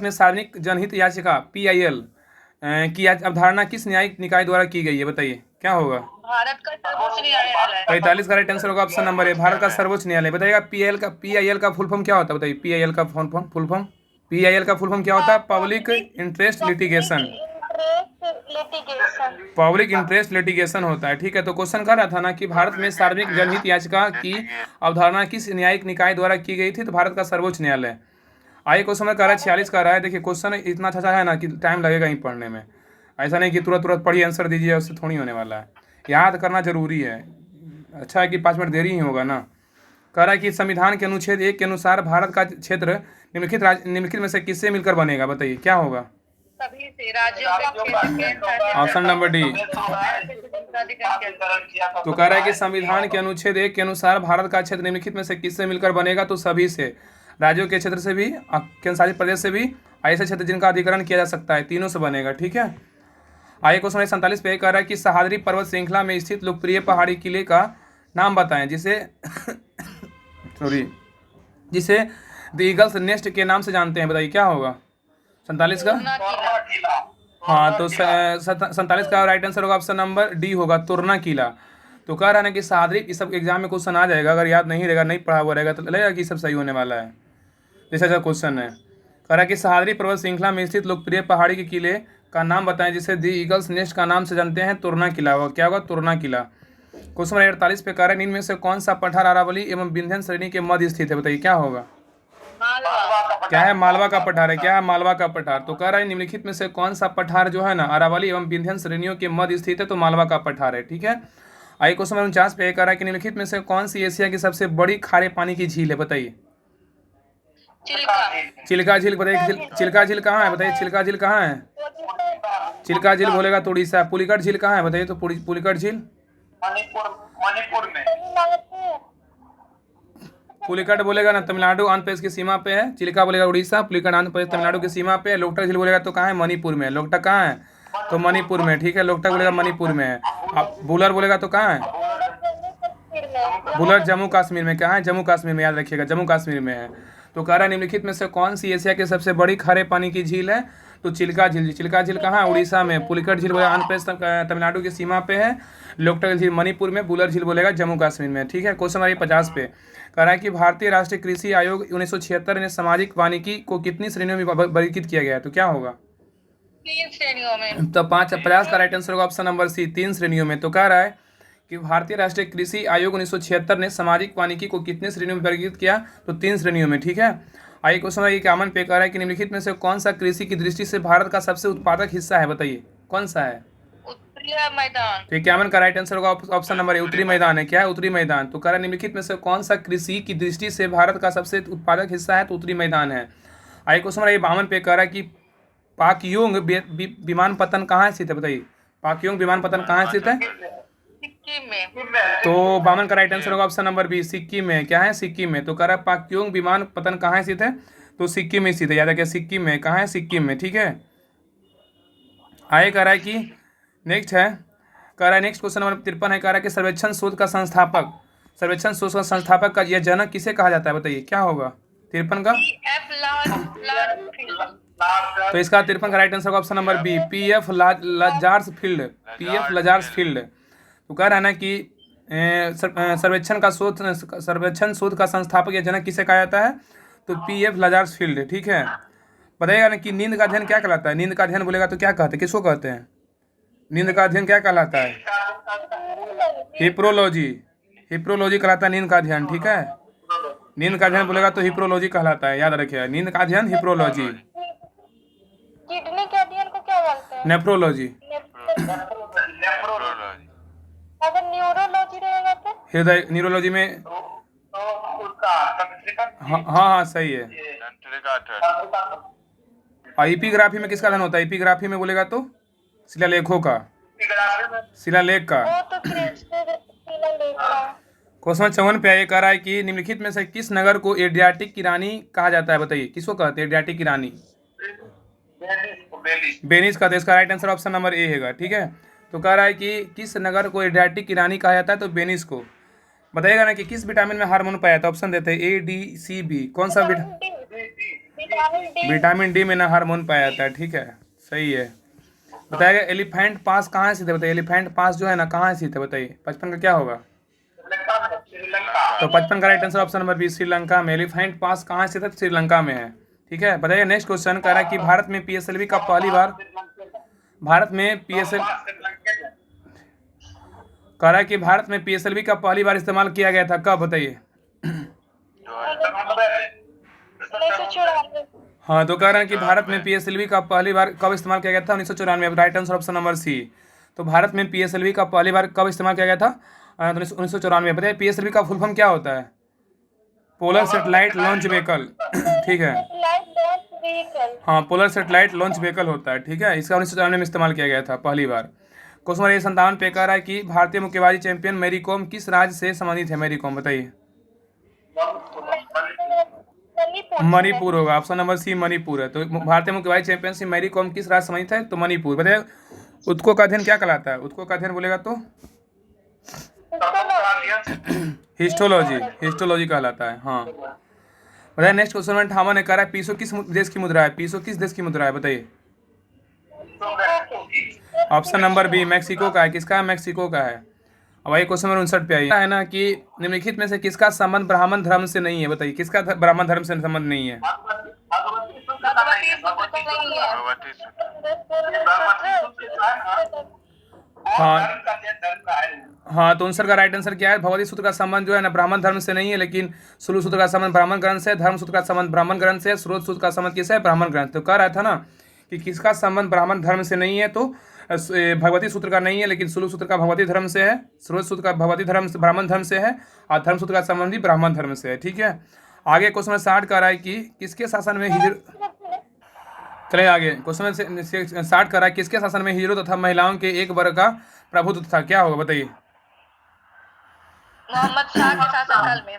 में सार्वजनिक जनहित याचिका PIL की अवधारणा किस न्यायिक निकाय द्वारा की गई है, बताइए क्या होगा? भारत का सर्वोच्च न्यायालय। 45 का राइट आंसर होगा ऑप्शन नंबर ए, भारत का सर्वोच्च न्यायालय। बताइएगा PIL का फुल फॉर्म क्या होता है? बताइए PIL का PIL का फुल फॉर्म क्या होता है? Public interest litigation. Litigation. Public interest litigation होता है, ठीक है। तो क्वेश्चन कर रहा था ना कि भारत में सार्वजनिक जनहित याचिका की अवधारणा किस न्यायिक निकाय द्वारा की गई थी? तो भारत का सर्वोच्च न्यायालय। आइए क्वेश्चन में कह रहा है 46 का रहा है। देखिए क्वेश्चन इतना अच्छा है ना कि टाइम लगेगा ही पढ़ने में, ऐसा नहीं कि तुरंत तुरंत पढ़िए आंसर दीजिए, उससे थोड़ी होने वाला है, याद करना जरूरी है। अच्छा है कि 5 मिनट देरी ही होगा ना। कह रहा है कि संविधान के अनुच्छेद 1 के अनुसार भारत का क्षेत्र निम्नलिखित में से किससे मिलकर बनेगा? बताइए क्या होगा? सभी से राज्यों का क्षेत्र ऑप्शन नंबर डी। केंद्र तो कह रहा है कि संविधान के अनुच्छेद 1 के अनुसार भारत का क्षेत्र निम्नलिखित में से किससे मिलकर बनेगा? तो सभी से, राज्यों के क्षेत्र से भी, केंद्र शासित प्रदेश से भी, ऐसे क्षेत्र जिनका अधिग्रहण किया जा सकता है, तीनों से बनेगा, ठीक है। आइए क्वेश्चन 47 पे कह रहा है कि सह्याद्री पर्वत श्रृंखला में स्थित लोकप्रिय पहाड़ी किले का नाम बताएं जिसे जिसे द ईगल्स नेस्ट के नाम से जानते हैं। बताइए क्या होगा? 47 का, हाँ तो 47 का राइट आंसर होगा ऑप्शन नंबर डी होगा, तुरना किला। तो कह रहा है ना कि सह्याद्री, इस सब एग्जाम में क्वेश्चन आ जाएगा, अगर याद नहीं रहेगा, नहीं पढ़ा हुआ रहेगा तो लगेगा कि सब सही होने वाला है। जैसा क्वेश्चन है, कह रहा है कि सह्याद्री पर्वत श्रृंखला में स्थित लोकप्रिय पहाड़ी के किले का नाम बताएं जिसे दी ईगल्स नेस्ट का नाम से जानते हैं। तुरना किला होगा, क्या होगा? तुरना किला। क्वेश्चन नंबर 48 पे कह रहा है निम्न में से कौन सा पठार अरावली एवं विंध्य श्रेणी के मध्य स्थित है? बताइए क्या होगा? क्या है? मालवा का पठार है। क्या है? मालवा का पठार। तो कह रहा है निम्नलिखित में से कौन सा पठार जो है ना अरावली एवं विंध्य श्रेणियों के मध्य स्थित है? तो मालवा का पठार है, ठीक है। आइए क्वेश्चन नंबर 49 पे कह रहा है कि निम्नलिखित में से कौन सी एशिया की सबसे बड़ी खारे पानी की झील है? बताइए। चिल्का झील। बताइए चिल्का झील कहाँ है? बताइए चिल्का झील कहाँ है? चिल्का झील बोलेगा तो उड़ीसा। पुलिकट झील कहाँ है? बताइए तो पुलिकट झील मणिपुर में। पुलिकट बोलेगा ना तमिलनाडु आंध्र प्रदेश की सीमा पे है, चिल्का बोलेगा उड़ीसा, पुलिकट आंध्र प्रदेश तमिलनाडु की सीमा पे है। लोकटक झील बोलेगा तो कहाँ है? मणिपुर में। लोकटक कहाँ है? तो मणिपुर में, ठीक है। लोकटक बोलेगा मणिपुर में है। अब बुलर बोलेगा तो कहाँ है? बुलर जम्मू कश्मीर में। क्या है? जम्मू कश्मीर में, याद रखिएगा जम्मू कश्मीर में है। तो कह रहा है निम्नलिखित में से कौन सी एशिया की सबसे बड़ी खारे पानी की झील है? तो चिल्का झील। चिल्का झील कहाँ है? उड़ीसा में। पुलिकट झील बोलेगा आंध्र प्रदेश तमिलनाडु की सीमा पे है। लोकटक झील मणिपुर में। बुलर झील बोलेगा जम्मू कश्मीर में, ठीक है। क्वेश्चन नंबर 50 पे कह रहा है कि भारतीय राष्ट्रीय कृषि आयोग 1976 ने सामाजिक वानिकी को कितनी श्रेणियों में वर्गीकृत किया गया है? तो क्या होगा? 3 श्रेणियों में। तो 50 का राइट आंसर होगा ऑप्शन नंबर सी, 3 श्रेणियों में। तो कह रहा है कि भारतीय राष्ट्रीय कृषि आयोग 1976 ने सामाजिक वानिकी को कितनी श्रेणियों में वर्गीकृत किया? तो 3 श्रेणियों में, ठीक है। आइए क्वेश्चन नंबर 51 पे कह रहा है कि निम्नलिखित में से कौन सा कृषि की दृष्टि से भारत का सबसे उत्पादक हिस्सा है? बताइए कौन सा है? उत्तरी मैदान। तो 51 का राइट आंसर होगा ऑप्शन नंबर ए, उत्तरी मैदान है। क्या है? उत्तरी मैदान। तो कह रहा है निम्नलिखित में से कौन सा कृषि की दृष्टि से भारत का सबसे उत्पादक हिस्सा है? तो उत्तरी मैदान है। आइए क्वेश्चन नंबर 52 पे कह रहा है कि पाकयोंग विमानपत्तन कहाँ स्थित है? बताइए पाकयोंग विमानपत्तन कहाँ स्थित है? सिक्किम में। तो 52 का राइट आंसर होगा ऑप्शन नंबर बी, सिक्किम में। क्या है? सिक्किम में। तो कह रहा है पाकयोंग विमानपत्तन कहाँ स्थित है? तो सिक्किम में स्थित है, याद रखिए सिक्किम में। कहाँ है? सिक्किम में, ठीक है। आगे कह रहा है कि नेक्स्ट है, कह रहा है नेक्स्ट क्वेश्चन नंबर 53 है। कह रहा है कि सर्वेक्षण शोध का संस्थापक का यह जनक किसे कहा जाता है? बताइए क्या होगा? 53 का, तो इसका 53 का राइट आंसर होगा ऑप्शन नंबर बी, PF लजार्स फील्ड। PF लजार्स फील्ड। तो कह रहा है ना कि सर्वेक्षण शोध का संस्थापक या जनक किसे कहा जाता है? तो PF लजार्स फील्ड, ठीक है। बताइएगा ना कि नींद का अध्ययन क्या कहलाता है? नींद का अध्ययन बोलेगा तो क्या कहते हैं, किसको कहते हैं? नींद का अध्ययन क्या कहलाता है? हिप्रोलॉजी। हिप्रोलॉजी कहलाता है नींद का अध्ययन, ठीक है। नींद का अध्ययन बोलेगा तो हिप्रोलॉजी कहलाता है, याद रखिएगा नींद का अध्ययन हिप्रोलॉजी। किडनी के अध्ययन को क्या बोलते हैं? नेफ्रोलॉजी। अगर न्यूरोलॉजी रहेगा तो? हृदय न्यूरोलॉजी में, हाँ सही है। और इपिग्राफी में किसका अध्ययन होता है? इपिग्राफी में बोलेगा तो शिलालेखों का, शिलालेख का। वो तो शिलालेख का। क्वेश्चन 54 पे ये कह रहा है कि निम्नलिखित में से किस नगर को एड्रियाटिक की रानी कहा जाता है? बताइए किसको कहते हैं एड्रियाटिक की रानी? वेनिस का। तो इसका राइट आंसर ऑप्शन नंबर ए है, ठीक है। तो कह रहा है कि किस नगर को एड्रियाटिक की रानी कहा जाता है? तो वेनिस को। बताइएगा ना कि किस विटामिन में हार्मोन पाया जाता है? ऑप्शन देते हैं A, D, C, B। कौन सा विटामिन डी में ना हार्मोन पाया जाता है, ठीक है, सही है। बताइएगा एलिफेंट पास कहाँ स्थित है, बताइए एलिफेंट पास जो है ना कहाँ स्थित है, बताइए 55 का क्या होगा। तो 55 का right answer option number B Sri Lanka में। एलिफेंट पास कहाँ स्थित है, श्रीलंका में है। ठीक है, बताइए नेक्स्ट क्वेश्चन कह रहा है कि भारत में पीएसएलवी का पहली बार, भारत में पीएसएल कह रहा है कि भारत में पीएसएलवी का पहली बार इस्तेमाल किया गया था, कब बताइए। 1994। हाँ, तो कह रहे हैं कि भारत में पीएसएलवी का पहली बार कब इस्तेमाल किया गया था, 1994। Right answer option number C. तो भारत में पीएसएलवी का पहली बार कब इस्तेमाल किया गया था, तो 1994। बताइए पीएसएलवी का फुल फॉर्म क्या होता है। Polar satellite launch vehicle. ठीक है, हाँ पोलर सेटेलाइट लॉन्च व्हीकल होता है। ठीक है, इसका 1994 में इस्तेमाल किया गया था पहली बार। क्वेश्चन नंबर 57 पे कह रहा है कि भारतीय मुक्केबाजी चैंपियन मैरी कॉम किस राज्य से संबंधित है, मैरी कॉम बताइए। मणिपुर होगा, ऑप्शन नंबर सी मणिपुर है। तो भारतीय मुक्केबाजी चैंपियनशिप मैरी कॉम किस राज्य से संबंधित है, तो मणिपुर। बताइए उत्को का अध्ययन क्या कहलाता है, उत्को का अध्ययन बोलेगा तो हिस्टोलॉजी, हिस्टोलॉजी कहलाता है। हाँ, बताइए नेक्स्ट क्वेश्चन में 58 ने कह रहा है पीसो किस देश की मुद्रा है, पीसो किस देश की मुद्रा है, बताइए। ऑप्शन नंबर बी मैक्सिको का है। किसका है, मैक्सिको का है। अब आइए क्वेश्चन नंबर 59 पे आइए। है ना कि निम्नलिखित में से किसका संबंध ब्राह्मण धर्म से नहीं है, बताइए किसका ब्राह्मण धर्म से संबंध नहीं है। भगवती हाँ हाँ, तो आंसर का राइट आंसर क्या है, भगवती सूत्र का संबंध जो है ना ब्राह्मण धर्म से नहीं है, लेकिन सुलू सूत्र का संबंध ब्राह्मण ग्रंथ से, धर्म सूत्र का संबंध ब्राह्मण ग्रंथ से, स्रोत सूत्र का संबंध किससे है, ब्राह्मण ग्रंथ। तो कह रहा था ना कि किसका संबंध ब्राह्मण धर्म से नहीं है, तो भगवती सूत्र का नहीं है, लेकिन सुलू सूत्र का भगवती धर्म से है, स्रोत सूत्र का भगवती धर्म से ब्राह्मण धर्म से है, और धर्म सूत्र का संबंध भी ब्राह्मण धर्म से है। ठीक है, आगे क्वेश्चन नंबर 60 कह रहा है कि किसके शासन में चले आगे क्वेश्चन 60 कह रहा है किसके शासन में हिजड़ों तथा महिलाओं के एक वर्ग का प्रभुत्व था, क्या होगा बताइए। मोहम्मद शाह के शासनकाल में।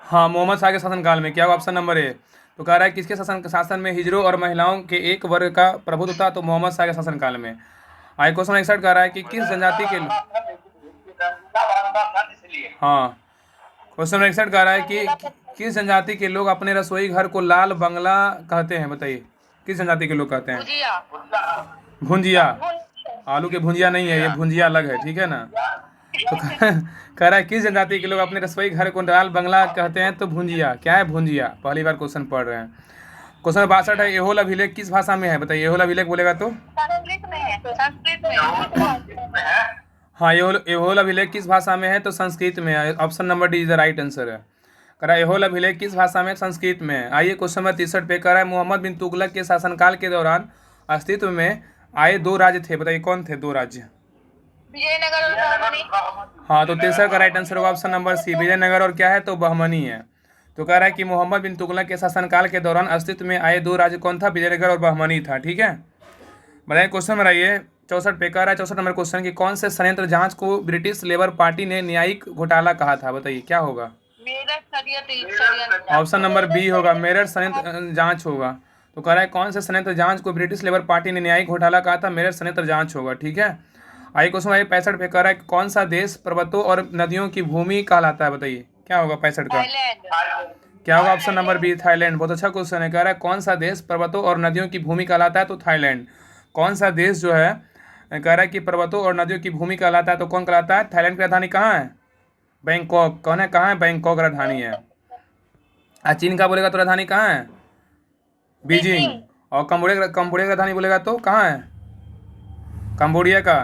हाँ, मोहम्मद शाह के शासनकाल में। क्या होगा ऑप्शन नंबर ए। तो कह रहा है किसके शासन में हिजड़ों और महिलाओं के एक वर्ग का प्रभुत्व था, तो मोहम्मद शाह के शासनकाल में। आगे क्वेश्चन 61 कह रहा है कि किस जनजाति के हाँ, क्वेश्चन 61 कह रहा है कि किस जनजाति के लोग अपने रसोई घर को लाल बंगला कहते हैं, बताइए किस जनजाति के लोग कहते हैं। भुंजिया, आलू के भुंजिया नहीं है, ये भुंजिया अलग है। ठीक है ना, तो कह रहा है किस जनजाति के लोग अपने रसोई घर को लाल बंगला कहते हैं, तो भुंजिया। क्या है, भुंजिया। पहली बार क्वेश्चन पढ़ रहे हैं। क्वेश्चन 62 है एहोल अभिलेख किस भाषा में है, बताइए एहोल अभिलेख बोलेगा तो संस्कृत में है, संस्कृत में है। हाँ, एहोल अभिलेख किस भाषा में है, तो संस्कृत में है। Option number D is the right answer है। कह रहा है एहोल अभिलेख किस भाषा में, संस्कृत में है। आइए क्वेश्चन नंबर 63 पे कह रहा है मोहम्मद बिन तुगलक के शासनकाल के दौरान अस्तित्व में आए दो राज्य थे, बताइए कौन थे दो राज्य। विजयनगर और बहमनी। हाँ, तो 63 का राइट आंसर होगा ऑप्शन नंबर सी विजयनगर और क्या है, तो बहमनी है। तो कह रहा है कि मोहम्मद बिन तुगलक के शासनकाल के दौरान अस्तित्व में आए दो राज्य कौन था, विजयनगर और बहमनी था। ठीक है, बताइए क्वेश्चन नंबर आइए 64 पे कह रहा है 64 नंबर क्वेश्चन की कौन से संयंत्र जांच को ब्रिटिश लेबर पार्टी ने न्यायिक घोटाला कहा था, बताइए क्या होगा। ऑप्शन नंबर बी होगा मेरठ संयंत्र जांच होगा। तो कह रहा है कौन से संयंत्र जांच को ब्रिटिश लेबर पार्टी ने न्यायिक घोटाला कहा था, मेरठ संयंत्र जांच होगा। ठीक है, आइए क्वेश्चन आइए 65 पे कह रहा है कौन सा देश पर्वतों और नदियों की भूमि कहलाता है, बताइए क्या होगा 65 का। क्या होगा ऑप्शन नंबर बी थाईलैंड। बहुत अच्छा क्वेश्चन है। कह रहा है कौन सा देश पर्वतों और नदियों की भूमि कहलाता है, तो थाईलैंड। कौन सा देश जो है कह रहा है कि पर्वतों और नदियों की भूमि कहलाता है, तो कौन कहलाता है, थाईलैंड की राजधानी कहाँ है, बैंकॉक। कौन है, कहाँ है, बैंकॉक राजधानी है। और चीन का बोलेगा तो राजधानी कहाँ है, बीजिंग। और कंबोडिया की राजधानी बोलेगा तो कहाँ है, कंबोडिया का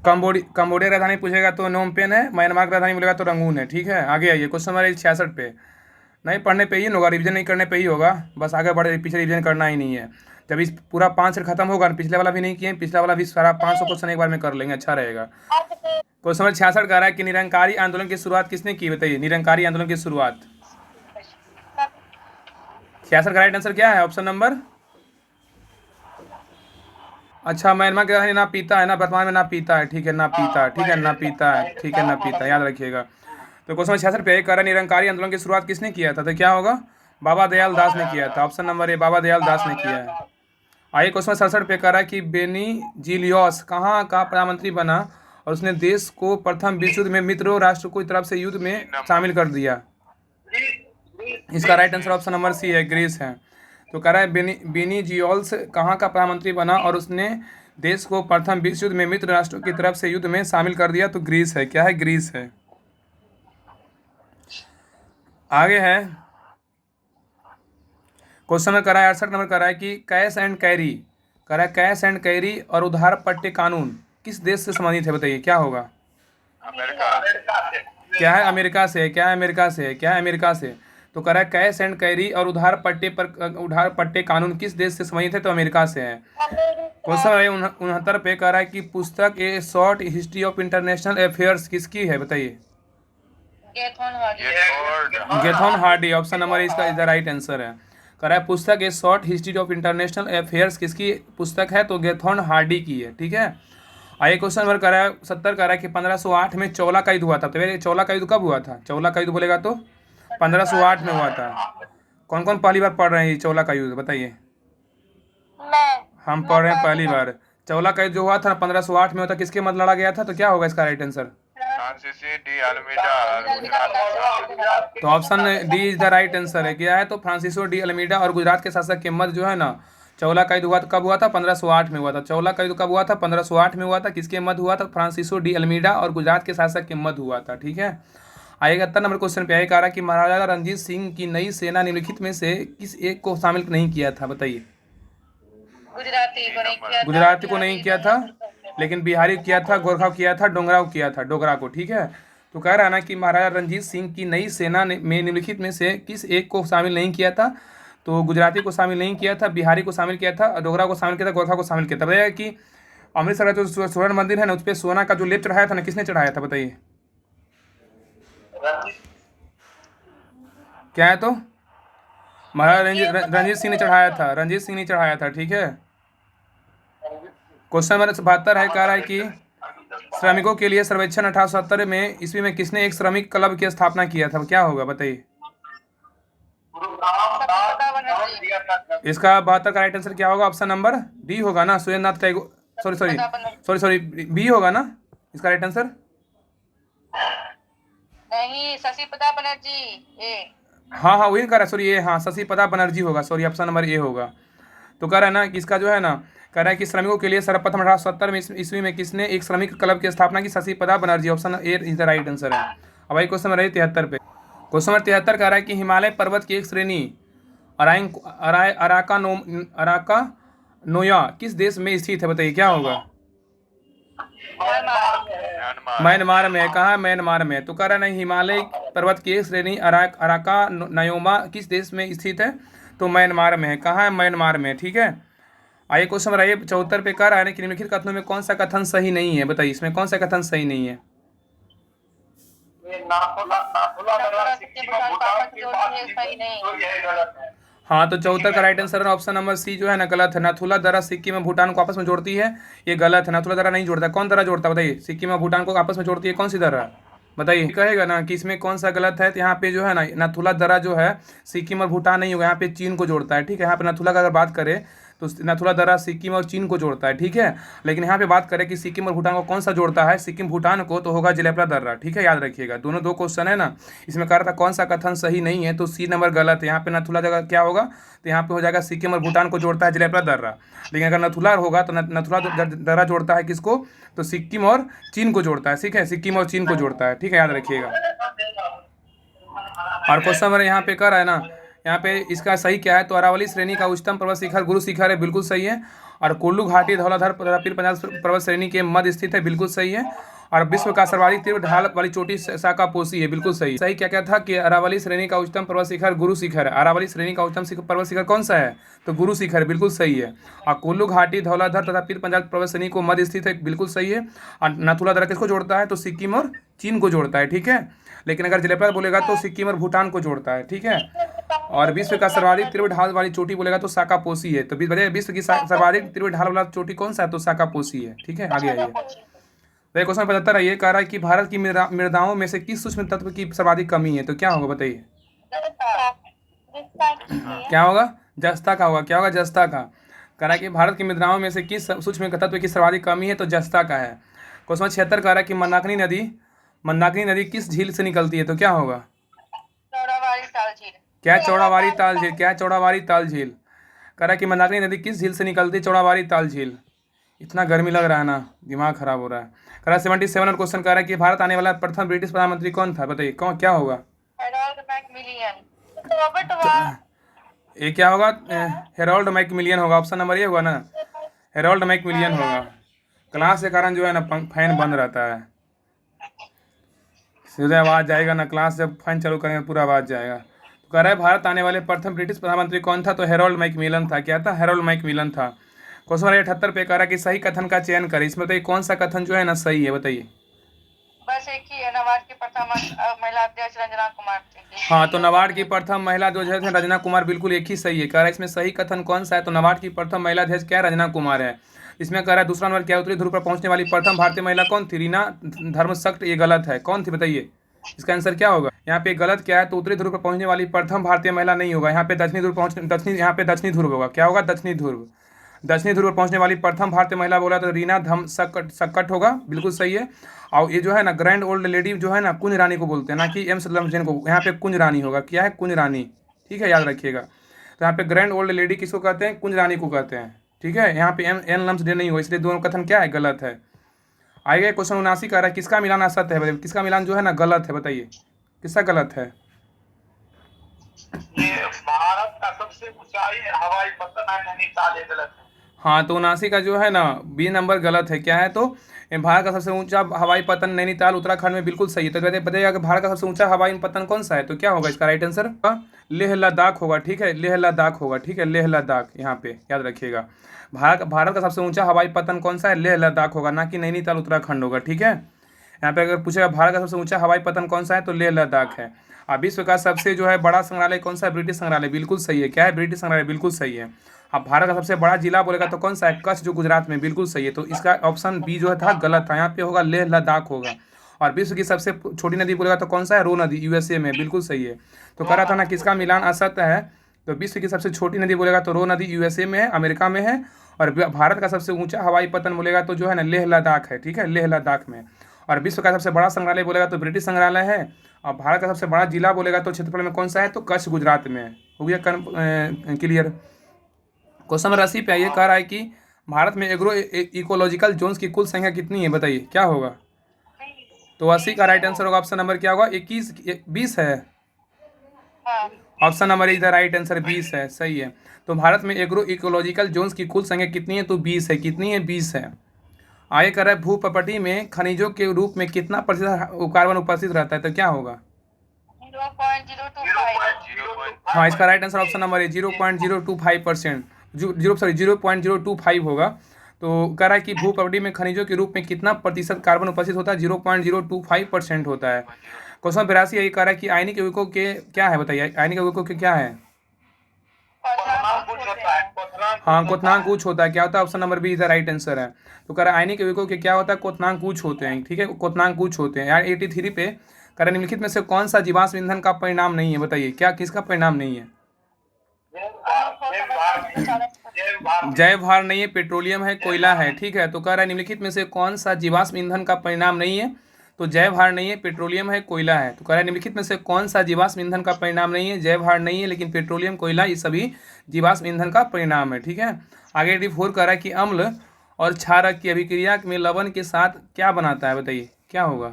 कंबोडिया राजधानी पूछेगा तो नोम पेन है। म्यांमार की राजधानी बोलेगा तो रंगून है। ठीक है, आगे आइए क्वेश्चन नंबर 66 पे। नहीं पढ़ने पे ही होगा, रिवीजन नहीं करने पे ही होगा, बस आगे बढ़े, पीछे रिवीजन करना ही नहीं है। जब इस पूरा 5 सेट खत्म होगा, पिछले वाला भी नहीं किए, पिछला वाला भी सारा 500 क्वेश्चन एक बार में कर लेंगे, अच्छा रहेगा। क्वेश्चन नंबर 66 कह रहा है कि निरंकारी आंदोलन की शुरुआत किसने की, बताइए निरंकारी आंदोलन की शुरुआत। 66 का राइट आंसर क्या है, ऑप्शन नंबर अच्छा म्यांमार की राजधानी ना पीता है ना, वर्तमान में ना पीता है। ठीक है, ना पीता है। ठीक है, ना पीता है। ठीक है, ना पीता, याद रखिएगा। तो क्वेश्चन 66 पे कह रहा है निरंकारी आंदोलन की शुरुआत किसने किया था, तो क्या होगा, बाबा दयाल दास ने किया था। ऑप्शन नंबर ए बाबा दयाल दास ने किया है। आइए क्वेश्चन 67 पे कह रहा है कि बेनीजिलियस कहाँ का प्रधानमंत्री बना और उसने देश को प्रथम विश्व युद्ध में मित्र राष्ट्र को तरफ से युद्ध में शामिल कर दिया। इसका right answer option number C है, ग्रीस है। तो कह रहा है बेनीजियोल्स कहाँ का प्रधानमंत्री बना और उसने देश को प्रथम विश्व युद्ध में मित्र राष्ट्रों की तरफ से युद्ध में शामिल कर दिया? तो ग्रीस है। क्या है? ग्रीस है। आगे है क्वेश्चन में करा है 68 नंबर करा है कि कैश एंड कैरी, करा है कैश एंड कैरी और उधार पट्टे कानून किस देश से संबंधित है? बताइए क्या होगा? अमेरिका। क्या है? अमेरिका से है। क्या है? अमेरिका से है। क्या है? अमेरिका से। तो कह रहा है कैश एंड कैरी और उधार पट्टे कानून किस देश से संबंधित है? तो अमेरिका से है। क्वेश्चन है 69 पे कह रहा है कि पुस्तक ए short history of international affairs किसकी है? बताइए। गेथॉन हार्डी, ऑप्शन नंबर इसका इज द राइट आंसर है। कह रहा है पुस्तक ए short history of international affairs किसकी पुस्तक है? तो गेथॉन हार्डी की है। ठीक है। आइए क्वेश्चन नंबर कह रहा है 70 कह रहा है कि 1508 में चौला का युद्ध हुआ था। तो ये चौला का युद्ध कब हुआ था? चौला का युद्ध बोलेगा तो 1508 में हुआ था। कौन कौन पहली बार पढ़ रहे हैं ये चौला का युद्ध? बताइए। हम पढ़ रहे हैं पहली बार। चौला का युद्ध जो हुआ था 1508 में हुआ था, किसके मध्य लड़ा गया था? तो क्या होगा इसका राइट आंसर? फ्रांसीसी डी अल्मीडा। तो option D is the right answer है। क्या है? तो फ्रांसिसो डी अल्मीडा और गुजरात के शासक के मध्य जो है ना चौला का युद्ध हुआ था। कब हुआ था? 1508 में हुआ था। चौला का युद्ध कब हुआ था? 1508 में हुआ था। किसके मध्य हुआ था? फ्रांसिसो डी अल्मीडा और गुजरात के शासक के मध्य हुआ था। ठीक है। आइएगा 71 नंबर क्वेश्चन पे कह रहा कि महाराजा रणजीत सिंह की नई सेना निम्नलिखित में से किस एक को शामिल नहीं किया था? बताइए। गुजराती को नहीं किया था, लेकिन बिहारी को किया था, गोरखा को किया था, डोगरा को किया था, डोगरा को। ठीक है। तो कह रहा है ना कि महाराजा रणजीत सिंह की नई सेना में निम्नलिखित में से किस एक को शामिल नहीं किया था? तो गुजराती को शामिल नहीं किया था, बिहारी को शामिल किया था, डोगरा को शामिल किया था, गोरखा को शामिल किया था। बताइए कि अमृतसर का जो स्वर्ण मंदिर है ना उस पर सोना का जो लेप चढ़ाया था ना किसने चढ़ाया था? बताइए। क्या है? तो महाराजा रणजीत सिंह ने चढ़ाया था। रणजीत सिंह ने चढ़ाया था। ठीक है। क्वेश्चन नंबर 72 है कह रहा है कि श्रमिकों के लिए सर्वेक्षण 1870 में ईस्वी में किसने एक श्रमिक क्लब की स्थापना किया था? क्या होगा? बताइए। इसका 72 का राइट आंसर क्या होगा? ऑप्शन नंबर डी होगा ना, सुरेंद्रनाथ टैगोर। सॉरी बी होगा ना इसका राइट आंसर? नहीं, शशि प्रताप बनर्जी। हाँ वही कह रहा है। सॉरी ये, हाँ शशि प्रताप बनर्जी होगा। सॉरी ऑप्शन नंबर ए होगा। तो कह रहा है ना कि इसका जो है ना कह रहा है कि श्रमिकों के लिए सर्वप्रथम 1870 में ईस्वी में किसने एक श्रमिक क्लब की स्थापना की? Shashi Pratap Banerjee. Option A is the right answer है। अब भाई क्वेश्चन नंबर 73 पे। क्वेश्चन नंबर 73 कह रहा है कि हिमालय पर्वत की एक श्रेणी अराका नोया किस देश में स्थित है? बताइए क्या होगा? म्यांमार में। कहाँ है? म्यांमार में। तो कह रहा है ना हिमालय पर्वत की एक श्रेणी अराका नयोमा किस देश में स्थित है? तो म्यांमार में है। कहाँ है? म्यांमार में। ठीक है। आइए क्वेश्चन नंबर 74 पे कह रहा है कि निम्नलिखित कथनों में कौन सा कथन सही नहीं है? बताइए इसमें कौन सा कथन सही नहीं है? हाँ तो 74 का right answer option number C जो है ना गलत है। नाथुला दर्रा सिक्किम में भूटान को आपस में जोड़ती है, ये गलत है। नाथुला दर्रा नहीं जोड़ता। कौन दर्रा जोड़ता है? बताइए। सिक्किम और भूटान को आपस में जोड़ती है कौन सी दर्रा? बताइए। कहेगा ना कि इसमें कौन सा गलत है। तो यहाँ पे जो है ना नाथुला दर्रा जो है सिक्किम और भूटान नहीं होगा, यहाँ पे चीन को जोड़ता है। ठीक है। यहाँ पे नाथुला का अगर बात करें तो नाथुला दर्रा सिक्किम और चीन को जोड़ता है। ठीक है। लेकिन यहाँ पे बात करें कि सिक्किम और भूटान को कौन सा जोड़ता है, सिक्किम भूटान को, तो होगा जलेपला दर्रा। ठीक है। याद रखिएगा दोनों दो क्वेश्चन है ना, इसमें कह रहा था कौन सा कथन सही नहीं है, तो सी नंबर गलत है। यहाँ पे नाथुला जगह क्या होगा? तो यहाँ पे हो जाएगा सिक्किम और भूटान को जोड़ता है जलेपला दर्रा। लेकिन अगर नाथुला होगा तो नाथुला दर्रा जोड़ता है किसको? तो सिक्किम और चीन को जोड़ता है। ठीक है। सिक्किम और चीन को जोड़ता है। ठीक है। याद रखिएगा। और क्वेश्चन नंबर यहाँ पे कर रहा है ना, यहाँ पे इसका सही क्या है? तो अरावली श्रेणी का उच्चतम पर्वत शिखर गुरु शिखर है। बिल्कुल सही है। और कुल्लू घाटी धौलाधर पीर पंजाल पर्वत श्रेणी के मध्य स्थित है। बिल्कुल सही है। और विश्व का सर्वाधिक तीव्र ढाल वाली चोटी शाखा पोसी है। बिल्कुल सही। सही क्या क्या था कि अरावली श्रेणी का उच्चतम पर्वत शिखर गुरु शिखर है। अरावली श्रेणी का उच्चतम पर्वत शिखर कौन सा है? तो गुरु शिखर। बिल्कुल सही है। और कुल्लू घाटी धौलाधर तथा पीर पंजाल पर्वत श्रेणी को मध्य स्थित है। बिल्कुल सही है। और नाथुला दर्रा किसको जोड़ता है? तो सिक्किम और चीन को जोड़ता है। ठीक है। लेकिन अगर जलेपला बोलेगा तो सिक्किम और भूटान को जोड़ता है। ठीक है। और विश्व का सर्वाधिक तीव्र ढाल वाली चोटी बोलेगा तो शाखा पोसी है। तो विश्व की सर्वाधिक तीव्र ढाल वाला चोटी कौन सा है? तो शाखा पोसी है। ठीक है। आगे आइए। तो क्वेश्चन 75 है, ये कह रहा है कि भारत की मृदाओं में से किस सूक्ष्म तत्व की सर्वाधिक कमी है? तो क्या होगा? बताइए। क्या होगा? जस्ता का होगा। क्या होगा? जस्ता का। कह रहा है कि भारत की मृदाओं में से किस सूक्ष्म तत्व की सर्वाधिक कमी है? तो जस्ता का है। क्वेश्चन 76 कह रहा है कि मंदाकिनी नदी किस झील से निकलती है? तो क्या होगा? क्या? चौड़ावारी ताल झील। क्या? चौड़ावारी ताल झील। कह रहा है कि मंदाकिनी नदी किस झील से निकलती है? चौड़ाबाड़ी ताल झील। इतना गर्मी लग रहा है ना, दिमाग खराब हो रहा है। कह रहा है 77 और क्वेश्चन कह रहा है कि भारत आने वाला प्रथम ब्रिटिश प्रधानमंत्री कौन था? बताइए कौन, क्या होगा? Harold McMillan. रॉबर्ट वाह। ये क्या होगा? हेरोल्ड मैकमिलियन होगा। ऑप्शन नंबर ये होगा ना, हेरोल्ड मैकमिलियन होगा। क्लास के कारण जो है ना फैन बंद रहता है, सीधे आवाज़ जाएगा ना, क्लास जब फैन चालू करेंगे पूरा आवाज़ जाएगा। तो कह रहा है भारत आने वाले प्रथम ब्रिटिश प्रधानमंत्री कौन था? तो हेरोल्ड मैकमिलन था। क्या था? हेरोल्ड मैकमिलन था। क्वेश्चन नंबर 78 पे कह रहा है कि सही कथन का चयन करें। इसमें बताइए कौन सा कथन जो है ना सही है? बताइए। बस एक ही है, नवाड की प्रथम महिला अध्यक्ष रंजना कुमार थी। हाँ, तो नबार्ड की प्रथम महिला जो है रंजना कुमार, बिल्कुल एक ही सही है। कह रहा है इसमें सही कथन कौन सा है? तो नबार्ड की प्रथम महिला अध्यक्ष क्या है? रंजना कुमार है। इसमें कह रहा है दूसरा नंबर क्या है? उत्तरी ध्रुव पर पहुंचने वाली प्रथम भारतीय महिला कौन थी? रीना धर्मशक्त। ये गलत है। कौन थी बताइए? इसका आंसर क्या होगा? यहाँ पे गलत क्या है? तो उत्तरी ध्रुव पर पहुंचने वाली प्रथम भारतीय महिला नहीं होगा। यहाँ पे दक्षिणी ध्रुव यहाँ पे दक्षिणी ध्रुव होगा। क्या होगा? दक्षिणी ध्रुव। दक्षिणी ध्रुव पर पहुंचने वाली प्रथम भारतीय महिला बोला तो रीना सक्कट होगा, बिल्कुल सही है। और ये जो है ना ग्रैंड ओल्ड लेडी जो है ना कुंज रानी को बोलते हैं, ना कि एम सदलमसेन को। यहाँ पे कुंज रानी होगा। क्या है? कुंज रानी। ठीक है, याद रखिएगा। तो यहाँ पे ग्रैंड ओल्ड लेडी किसको कहते हैं? कुंज रानी को कहते हैं। ठीक है, यहाँ पे एन लम्सडेन नहीं हो, इसलिए दोनों कथन क्या है? गलत है। आएगा क्वेश्चन 79 कह रहा है किसका मिलान असत्य है? किसका मिलान जो है ना गलत है? बताइए किसका गलत है? ये भारत का सबसे ऊंचाई हवाई पत्तन है नैनीताल, ये गलत है। हाँ, तो 79 का जो है ना बी नंबर गलत है। क्या है? तो भारत का सबसे ऊंचा हवाई पतन नैनीताल उत्तराखंड में, बिल्कुल सही है। तो बताइएगा कि भारत का सबसे ऊंचा हवाई पतन कौन सा है? तो क्या होगा इसका राइट आंसर? लेह लद्दाख होगा। ठीक है, लेह लद्दाख होगा। ठीक है, लेह लद्दाख। यहाँ पे याद रखिएगा, भारत का सबसे ऊंचा हवाई पतन कौन सा है? लेह लद्दाख होगा, ना कि नैनीताल उत्तराखंड होगा। ठीक है, यहाँ पे अगर पूछेगा भारत का सबसे ऊंचा हवाई पतन कौन सा है तो लेह लद्दाख है। अब विश्व का सबसे जो है बड़ा संग्रहालय कौन सा है? ब्रिटिश संग्रहालय, बिल्कुल सही है। क्या है? ब्रिटिश संग्रहालय, बिल्कुल सही है। अब भारत का सबसे बड़ा जिला बोलेगा तो कौन सा है? कच्छ, जो गुजरात में, बिल्कुल सही है। तो इसका ऑप्शन बी जो था गलत था। यहाँ पे होगा लेह लद्दाख होगा। और विश्व की सबसे छोटी नदी बोलेगा तो कौन सा है? रो नदी, यूएसए में, बिल्कुल सही है। तो कह रहा था ना किसका मिलान असत्य है? तो विश्व की सबसे छोटी नदी बोलेगा तो रो नदी यूएसए में है, अमेरिका में है। और भारत का सबसे ऊंचा हवाई पतन बोलेगा तो जो है ना लेह लद्दाख है। ठीक है, लेह लद्दाख में। और विश्व का सबसे बड़ा संग्रहालय बोलेगा तो ब्रिटिश संग्रहालय है। और भारत का सबसे बड़ा जिला बोलेगा तो क्षेत्रफल में कौन सा है? तो कच्छ, गुजरात में है। हो गया क्लियर। क्वेश्चन नंबर 80 पे ये कह रहा है कि भारत में एग्रो इकोलॉजिकल जोन्स की कुल संख्या कितनी है? बताइए क्या होगा? तो 80 का राइट आंसर होगा ऑप्शन नंबर क्या होगा? 20 है। Option number is the right answer, 20 है, सही है। तो भारत में एग्रो इकोलॉजिकल जोन्स की कुल संख्या कितनी है? तो 20 है। कितनी है? 20 है। आगे कर रहा है भूप्रपटी में खनिजों के रूप में कितना प्रतिशत कार्बन उपस्थित रहता है? तो क्या होगा? 0.025। हाँ, इसका राइट आंसर ऑप्शन नंबर है 0.025%। 0.025 होगा। तो कह रहा है कि भूप्रपटी में खनिजों के रूप में कितना प्रतिशत कार्बन उपस्थित होता है? 0.025% होता है। क्वेश्चन 82 यही कह रहा है कि आयनिक यौगिकों के क्या है? बताइए आयनिक यौगिकों के क्या है? हाँ, क्वथनांक उच्च होता है। क्या होता है? Option number B is the right answer है। तो कह रहा है आयनिक यौगिकों के क्या होता है? क्वथनांक उच्च होते हैं। ठीक है, क्वथनांक उच्च होते हैं। यार 83 पे कह रहा है निम्नलिखित में से कौन सा जीवाश्म ईंधन का परिणाम नहीं है? बताइए क्या, किसका परिणाम नहीं है? जैव भार नहीं है, पेट्रोलियम है, कोयला है। ठीक है, तो कह रहा है निम्नलिखित में से कौन सा जीवाश्म ईंधन का परिणाम नहीं है? तो जैव भार नहीं है, पेट्रोलियम है, कोयला है। तो कह रहा है निम्नलिखित में से कौन सा जीवाश्म ईंधन का परिणाम नहीं है? जैव भार नहीं है, लेकिन पेट्रोलियम, कोयला ये सभी जीवाश्म ईंधन का परिणाम है। ठीक है, आगे 84 कह रहा है कि अम्ल और क्षारक की अभिक्रिया में लवण के साथ क्या बनाता है? बताइए क्या होगा?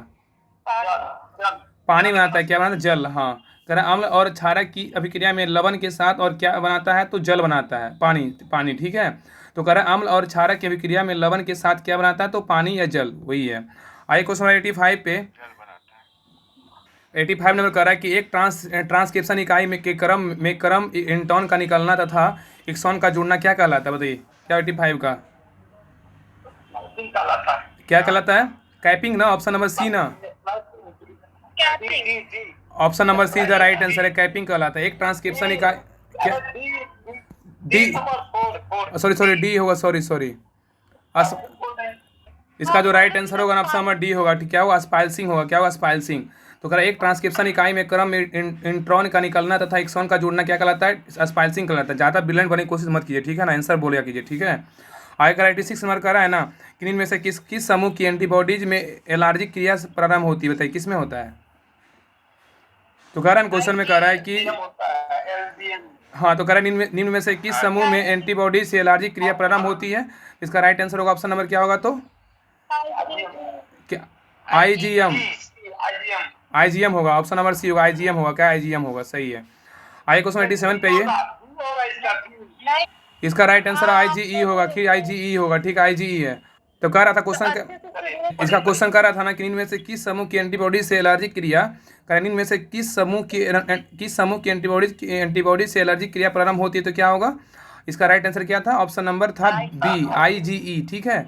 पानी बनाता है। क्या बनाता है? जल। हाँ, कह रहा है अम्ल और क्षारक की अभिक्रिया में लवण के साथ और क्या बनाता है? तो जल बनाता है, पानी। ठीक है, तो कह रहा है अम्ल और क्षारक की अभिक्रिया में लवण के साथ क्या बनाता है? तो पानी या जल, वही है। आइए क्वेश्चन 85 पे 85 नंबर कह रहा है कि एक ट्रांसक्रिप्शन इकाई में क्रम इंटॉन का निकलना तथा एक्सॉन का जुड़ना क्या कहलाता है? बताइए क्या 85 का क्या कहलाता है? कैपिंग ना, ऑप्शन नंबर सी ना, option number see the right answer है, कैपिंग कहलाता है। एक ट्रांसक्रिप्शन इकाई क्या? डी, सॉरी डी होगा, सॉरी इसका जो राइट आंसर होगा ऑप्शन नंबर डी होगा। ठीक, क्या होगा? स्पाइसिंग होगा। क्या होगा? स्पाइसिंग। तो कह रहा है एक ट्रांसक्रिप्शन इकाई में क्रम इंट्रॉन का निकलना तथा एक्सॉन का जुड़ना क्या कहलाता है? स्पाइसिंग कहलाता है। ज़्यादा ब्रिलियंट बनने की कोशिश मत कीजिए, ठीक है ना, आंसर बोलिया कीजिए। ठीक है, आगे कह रहा है 86 नंबर कह रहा है ना कि इनमें से किस समूह की एंटीबॉडीज में एलर्जिक क्रिया प्रारंभ होती है? बताइए किस में होता है? तो कह रहा है क्वेश्चन में कह रहा है कि हाँ, तो कह रहा है निम्न में से किस समूह में एंटीबॉडी से एलर्जी क्रिया प्रारंभ होती है? इसका राइट आंसर होगा ऑप्शन नंबर क्या होगा तो क्या? आईजीएम। आईजीएम। आईजीएम होगा, ऑप्शन नंबर सी होगा, आईजीएम होगा। क्या आईजीएम होगा? सही है। आइए क्वेश्चन 87 पे आइए। होगा इसका। इसका राइट आंसर आईजीई होगा, फिर आईजीई होगा, ठीक है, आईजीई है। तो कह रहा था इसका क्वेश्चन कह रहा था ना कि इनमें से किस समूह की एंटीबॉडी से एलर्जी क्रिया, इनमें से किस समूह की एंटीबॉडी से एलर्जी क्रिया प्रारंभ होती है, तो क्या होगा? इसका राइट आंसर क्या था? ऑप्शन नंबर था बी, आईजीई, ठीक है।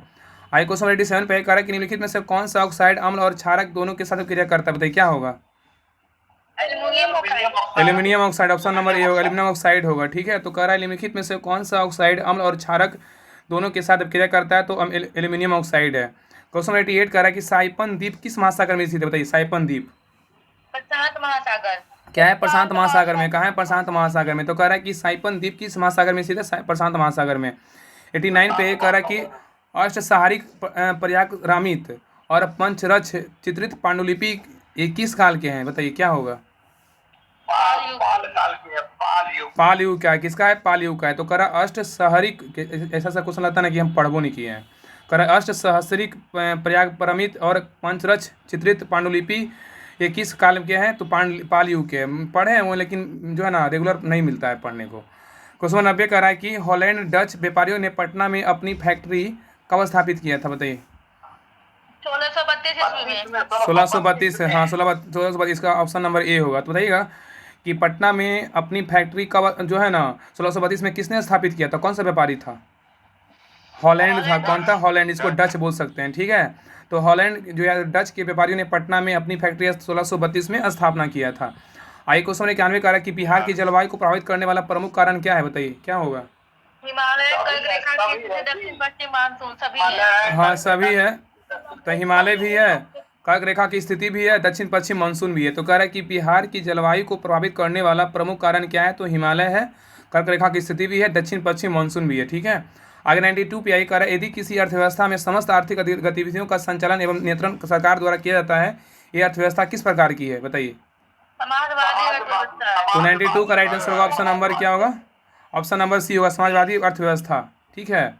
आई क्वेश्चन 87 पे कह रहा है कि निम्नलिखित में से कौन सा ऑक्साइड अम्ल और क्षारक दोनों के साथ क्रिया करता है? बताइए क्या होगा? एल्यूमिनियम ऑक्साइड, ऑप्शन नंबर ए होगा, एल्यूमिनियम ऑक्साइड होगा, ठीक है। तो कह रहा है निम्नलिखित में से कौन सा ऑक्साइड अम्ल और क्षारक दोनों के साथ क्रिया करता है? तो एल्यूमिनियम ऑक्साइड है। क्वेश्चन 88 कह रहा है कि साइपन द्वीप किस महासागर में स्थित है? बताइए साइपन द्वीप प्रशांत महासागर। क्या है? प्रशांत महासागर में। कहाँ है? प्रशांत महासागर में। तो कह रहा है कि साइपन द्वीप किस महासागर में स्थित है? प्रशांत महासागर में। 89 पे कह रहा है कि अष्टसाहरिक पर्यायरामित और पंचरथ चित्रित पांडुलिपि ये किस काल के हैं? बताइए क्या होगा? पाल काल की है, पाल युग। पाल युग का है। किसका है? पाल युग का है। तो कह रहा अष्टसाहरिक, ऐसा सा क्वेश्चन लगता है ना कि हम पढ़बो नहीं किए हैं। कह रहा अष्टसहस्रिक पर्यायरामित और पंचरथ चित्रित पांडुलिपि ये किस काल के हैं? तो पाल युग के पढ़े हैं वो, लेकिन जो है ना रेगुलर नहीं मिलता है पढ़ने को। क्वेश्चन 90 कह रहा है कि हॉलैंड डच व्यापारियों ने पटना में अपनी फैक्ट्री कब स्थापित किया था? बताइए। 1632 ईस्वी में। 1632, हाँ 1632, इसका ऑप्शन नंबर ए होगा। तो बताइएगा कि पटना में अपनी फैक्ट्री कब जो है ना 1632 में किसने स्थापित किया था? कौन सा व्यापारी था? हॉलैंड था। कौन था? हॉलैंड, इसको डच बोल सकते हैं, ठीक है। तो हॉलैंड जो है डच के व्यापारियों ने पटना में अपनी फैक्ट्री 1632 में स्थापना किया था। आई क्वेश्चन 91 कह रहा है कि बिहार की जलवायु को प्रभावित करने वाला प्रमुख कारण क्या है? बताइए क्या होगा? हिमालय, कर्क रेखा की स्थिति, दक्षिण पश्चिम मानसून सभी है। हाँ सभी है। तो हिमालय भी है, कर्क रेखा की स्थिति भी है, दक्षिण पश्चिम मानसून भी है। तो कह रहा है कि बिहार की जलवायु को प्रभावित करने वाला प्रमुख कारण क्या है? तो हिमालय है, कर्क रेखा की स्थिति भी है, दक्षिण पश्चिम मानसून भी है, ठीक है। आगे 92 पे आई कह रहा है यदि किसी अर्थव्यवस्था में समस्त आर्थिक गतिविधियों का संचालन एवं नियंत्रण सरकार द्वारा किया जाता है, ये अर्थव्यवस्था किस प्रकार की है? बताइए। समाजवादी अर्थव्यवस्था। तो 92 का राइट आंसर होगा ऑप्शन नंबर क्या होगा? ऑप्शन नंबर सी होगा, समाजवादी अर्थव्यवस्था, ठीक है।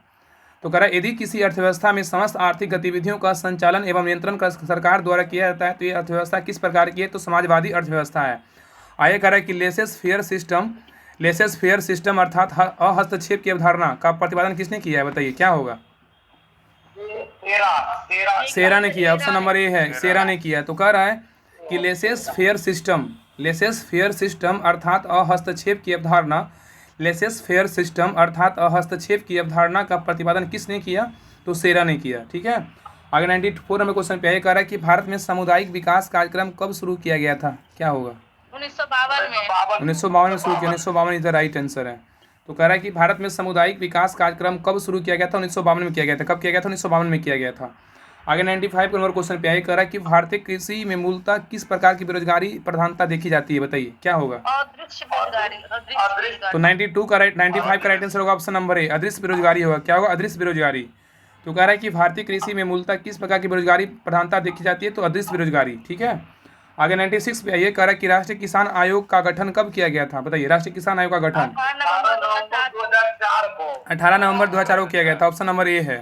तो कह रहा है यदि किसी अर्थव्यवस्था में समस्त आर्थिक गतिविधियों का संचालन एवं नियंत्रण का सरकार द्वारा किया जाता है, तो ये अर्थव्यवस्था किस प्रकार की है? तो समाजवादी अर्थव्यवस्था है। आगे कह रहा है कि लेसेस फेयर सिस्टम अर्थात अहस्तक्षेप की अवधारणा का प्रतिपादन किसने किया है? बताइए क्या होगा? सेरा ने किया, ऑप्शन नंबर ए है, सेरा ने किया। तो कह रहा है कि लेसेस फेयर सिस्टम अर्थात अहस्तक्षेप की अवधारणा, लेसेस फेयर सिस्टम अर्थात हस्तक्षेप की अवधारणा का प्रतिपादन किसने किया? तो सेरा ने किया, ठीक है। आगे 94 नंबर क्वेश्चन पे कह रहा है कि भारत में सामुदायिक विकास कार्यक्रम कब शुरू किया गया था? क्या होगा? 1952 में। 1952 में शुरू किया। 1952 इज द राइट आंसर है। तो कह रहा है कि भारत में सामुदायिक विकास कार्यक्रम कब शुरू किया गया था? 1952 में किया गया था। कब किया गया था? 1952 में किया गया था। आगे 95 नंबर क्वेश्चन पे कह रहा है कि भारतीय कृषि में मूलतः किस प्रकार की बेरोजगारी प्रधानता देखी जाती है? बताइए क्या होगा? अदृश्य बेरोजगारी। तो 95 का राइट आंसर होगा ऑप्शन नंबर ए, अदृश्य बेरोजगारी होगा। क्या होगा? अदृश्य बेरोजगारी। तो कह रहा है कि भारतीय कृषि में मूलतः किस प्रकार की बेरोजगारी प्रधानता देखी जाती है? तो अदृश्य बेरोजगारी, ठीक है। आगे 96 पे कह रहा है कि राष्ट्रीय किसान आयोग का गठन कब किया गया था? बताइए राष्ट्रीय किसान आयोग का गठन 18 नवंबर 2004 को किया गया था। ऑप्शन नंबर ए है।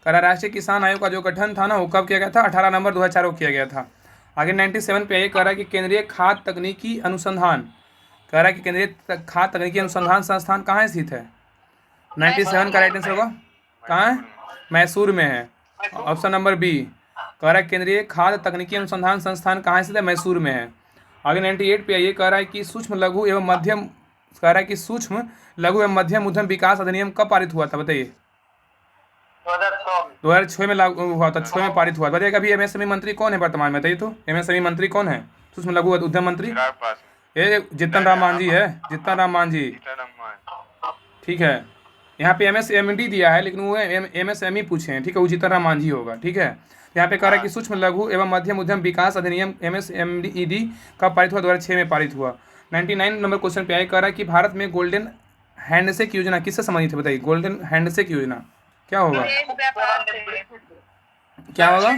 कह रहा है राष्ट्रीय किसान आयोग का जो गठन था ना वो कब किया गया था? 18 नवंबर 2004 को किया गया था। आगे 97 पे कह रहा है कि केंद्रीय खाद्य तकनीकी अनुसंधान, कह रहा है कि केंद्रीय खाद्य तकनीकी अनुसंधान संस्थान कहाँ स्थित है? 97 का राइट आंसर होगा कहाँ है? मैसूर में है, ऑप्शन नंबर बी। कह रहा है केंद्रीय खाद्य तकनीकी अनुसंधान संस्थान कहाँ स्थित है? मैसूर में है। आगे 98 पे कह रहा है कि सूक्ष्म लघु एवं मध्यम, कह रहा है कि सूक्ष्म लघु एवं मध्यम उद्यम विकास अधिनियम कब पारित हुआ था? बताइए। 2006 में लागू हुआ था, 6 में पारित हुआ। बताइए अभी एमएसएमई मंत्री कौन है वर्तमान में? बताइए तो एमएसएमई मंत्री कौन है? सूक्ष्म लघु उद्यम मंत्री ये जीतन राम मांझी है, जीतन राम मांझी, ठीक है। यहाँ पे एमएसएमडी दिया है लेकिन वो एमएसएमई पूछे हैं, ठीक है, वो जीतन राम मांझी होगा, ठीक है। यहाँ पे कह रहा है कि सूक्ष्म लघु एवं मध्यम उद्यम विकास अधिनियम एमएसएमईडी कब पारित हुआ? 2006 में पारित हुआ। 99 नंबर क्वेश्चन पे कह रहा है कि भारत में गोल्डन हैंडशेक योजना किससे संबंधित है? बताइए गोल्डन हैंडशेक योजना क्या होगा? क्या होगा?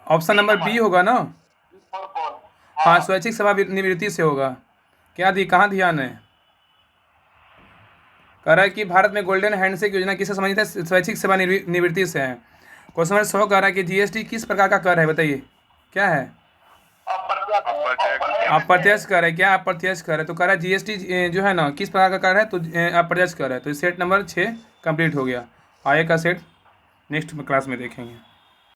ऑप्शन नंबर बी होगा ना। हाँ स्वैच्छिक सेवा निवृत्ति से होगा। क्या दी, कहाँ ध्यान है? कह रहा है कि भारत में गोल्डन हैंडशेक योजना किससे संबंधित है? स्वैच्छिक सेवानिवृत्ति से है। क्वेश्चन नंबर 100 कह रहा है कि जीएसटी किस प्रकार का कर है, बताइए क्या है? अप्रत्यक्ष कर है। क्या अप्रत्यक्ष कर है? तो कह रहा है जीएसटी जो है ना किस प्रकार का कर है, तो अप्रत्यक्ष कर है। तो सेट नंबर 6 कंप्लीट हो गया। आगे का सेट नेक्स्ट क्लास में देखेंगे।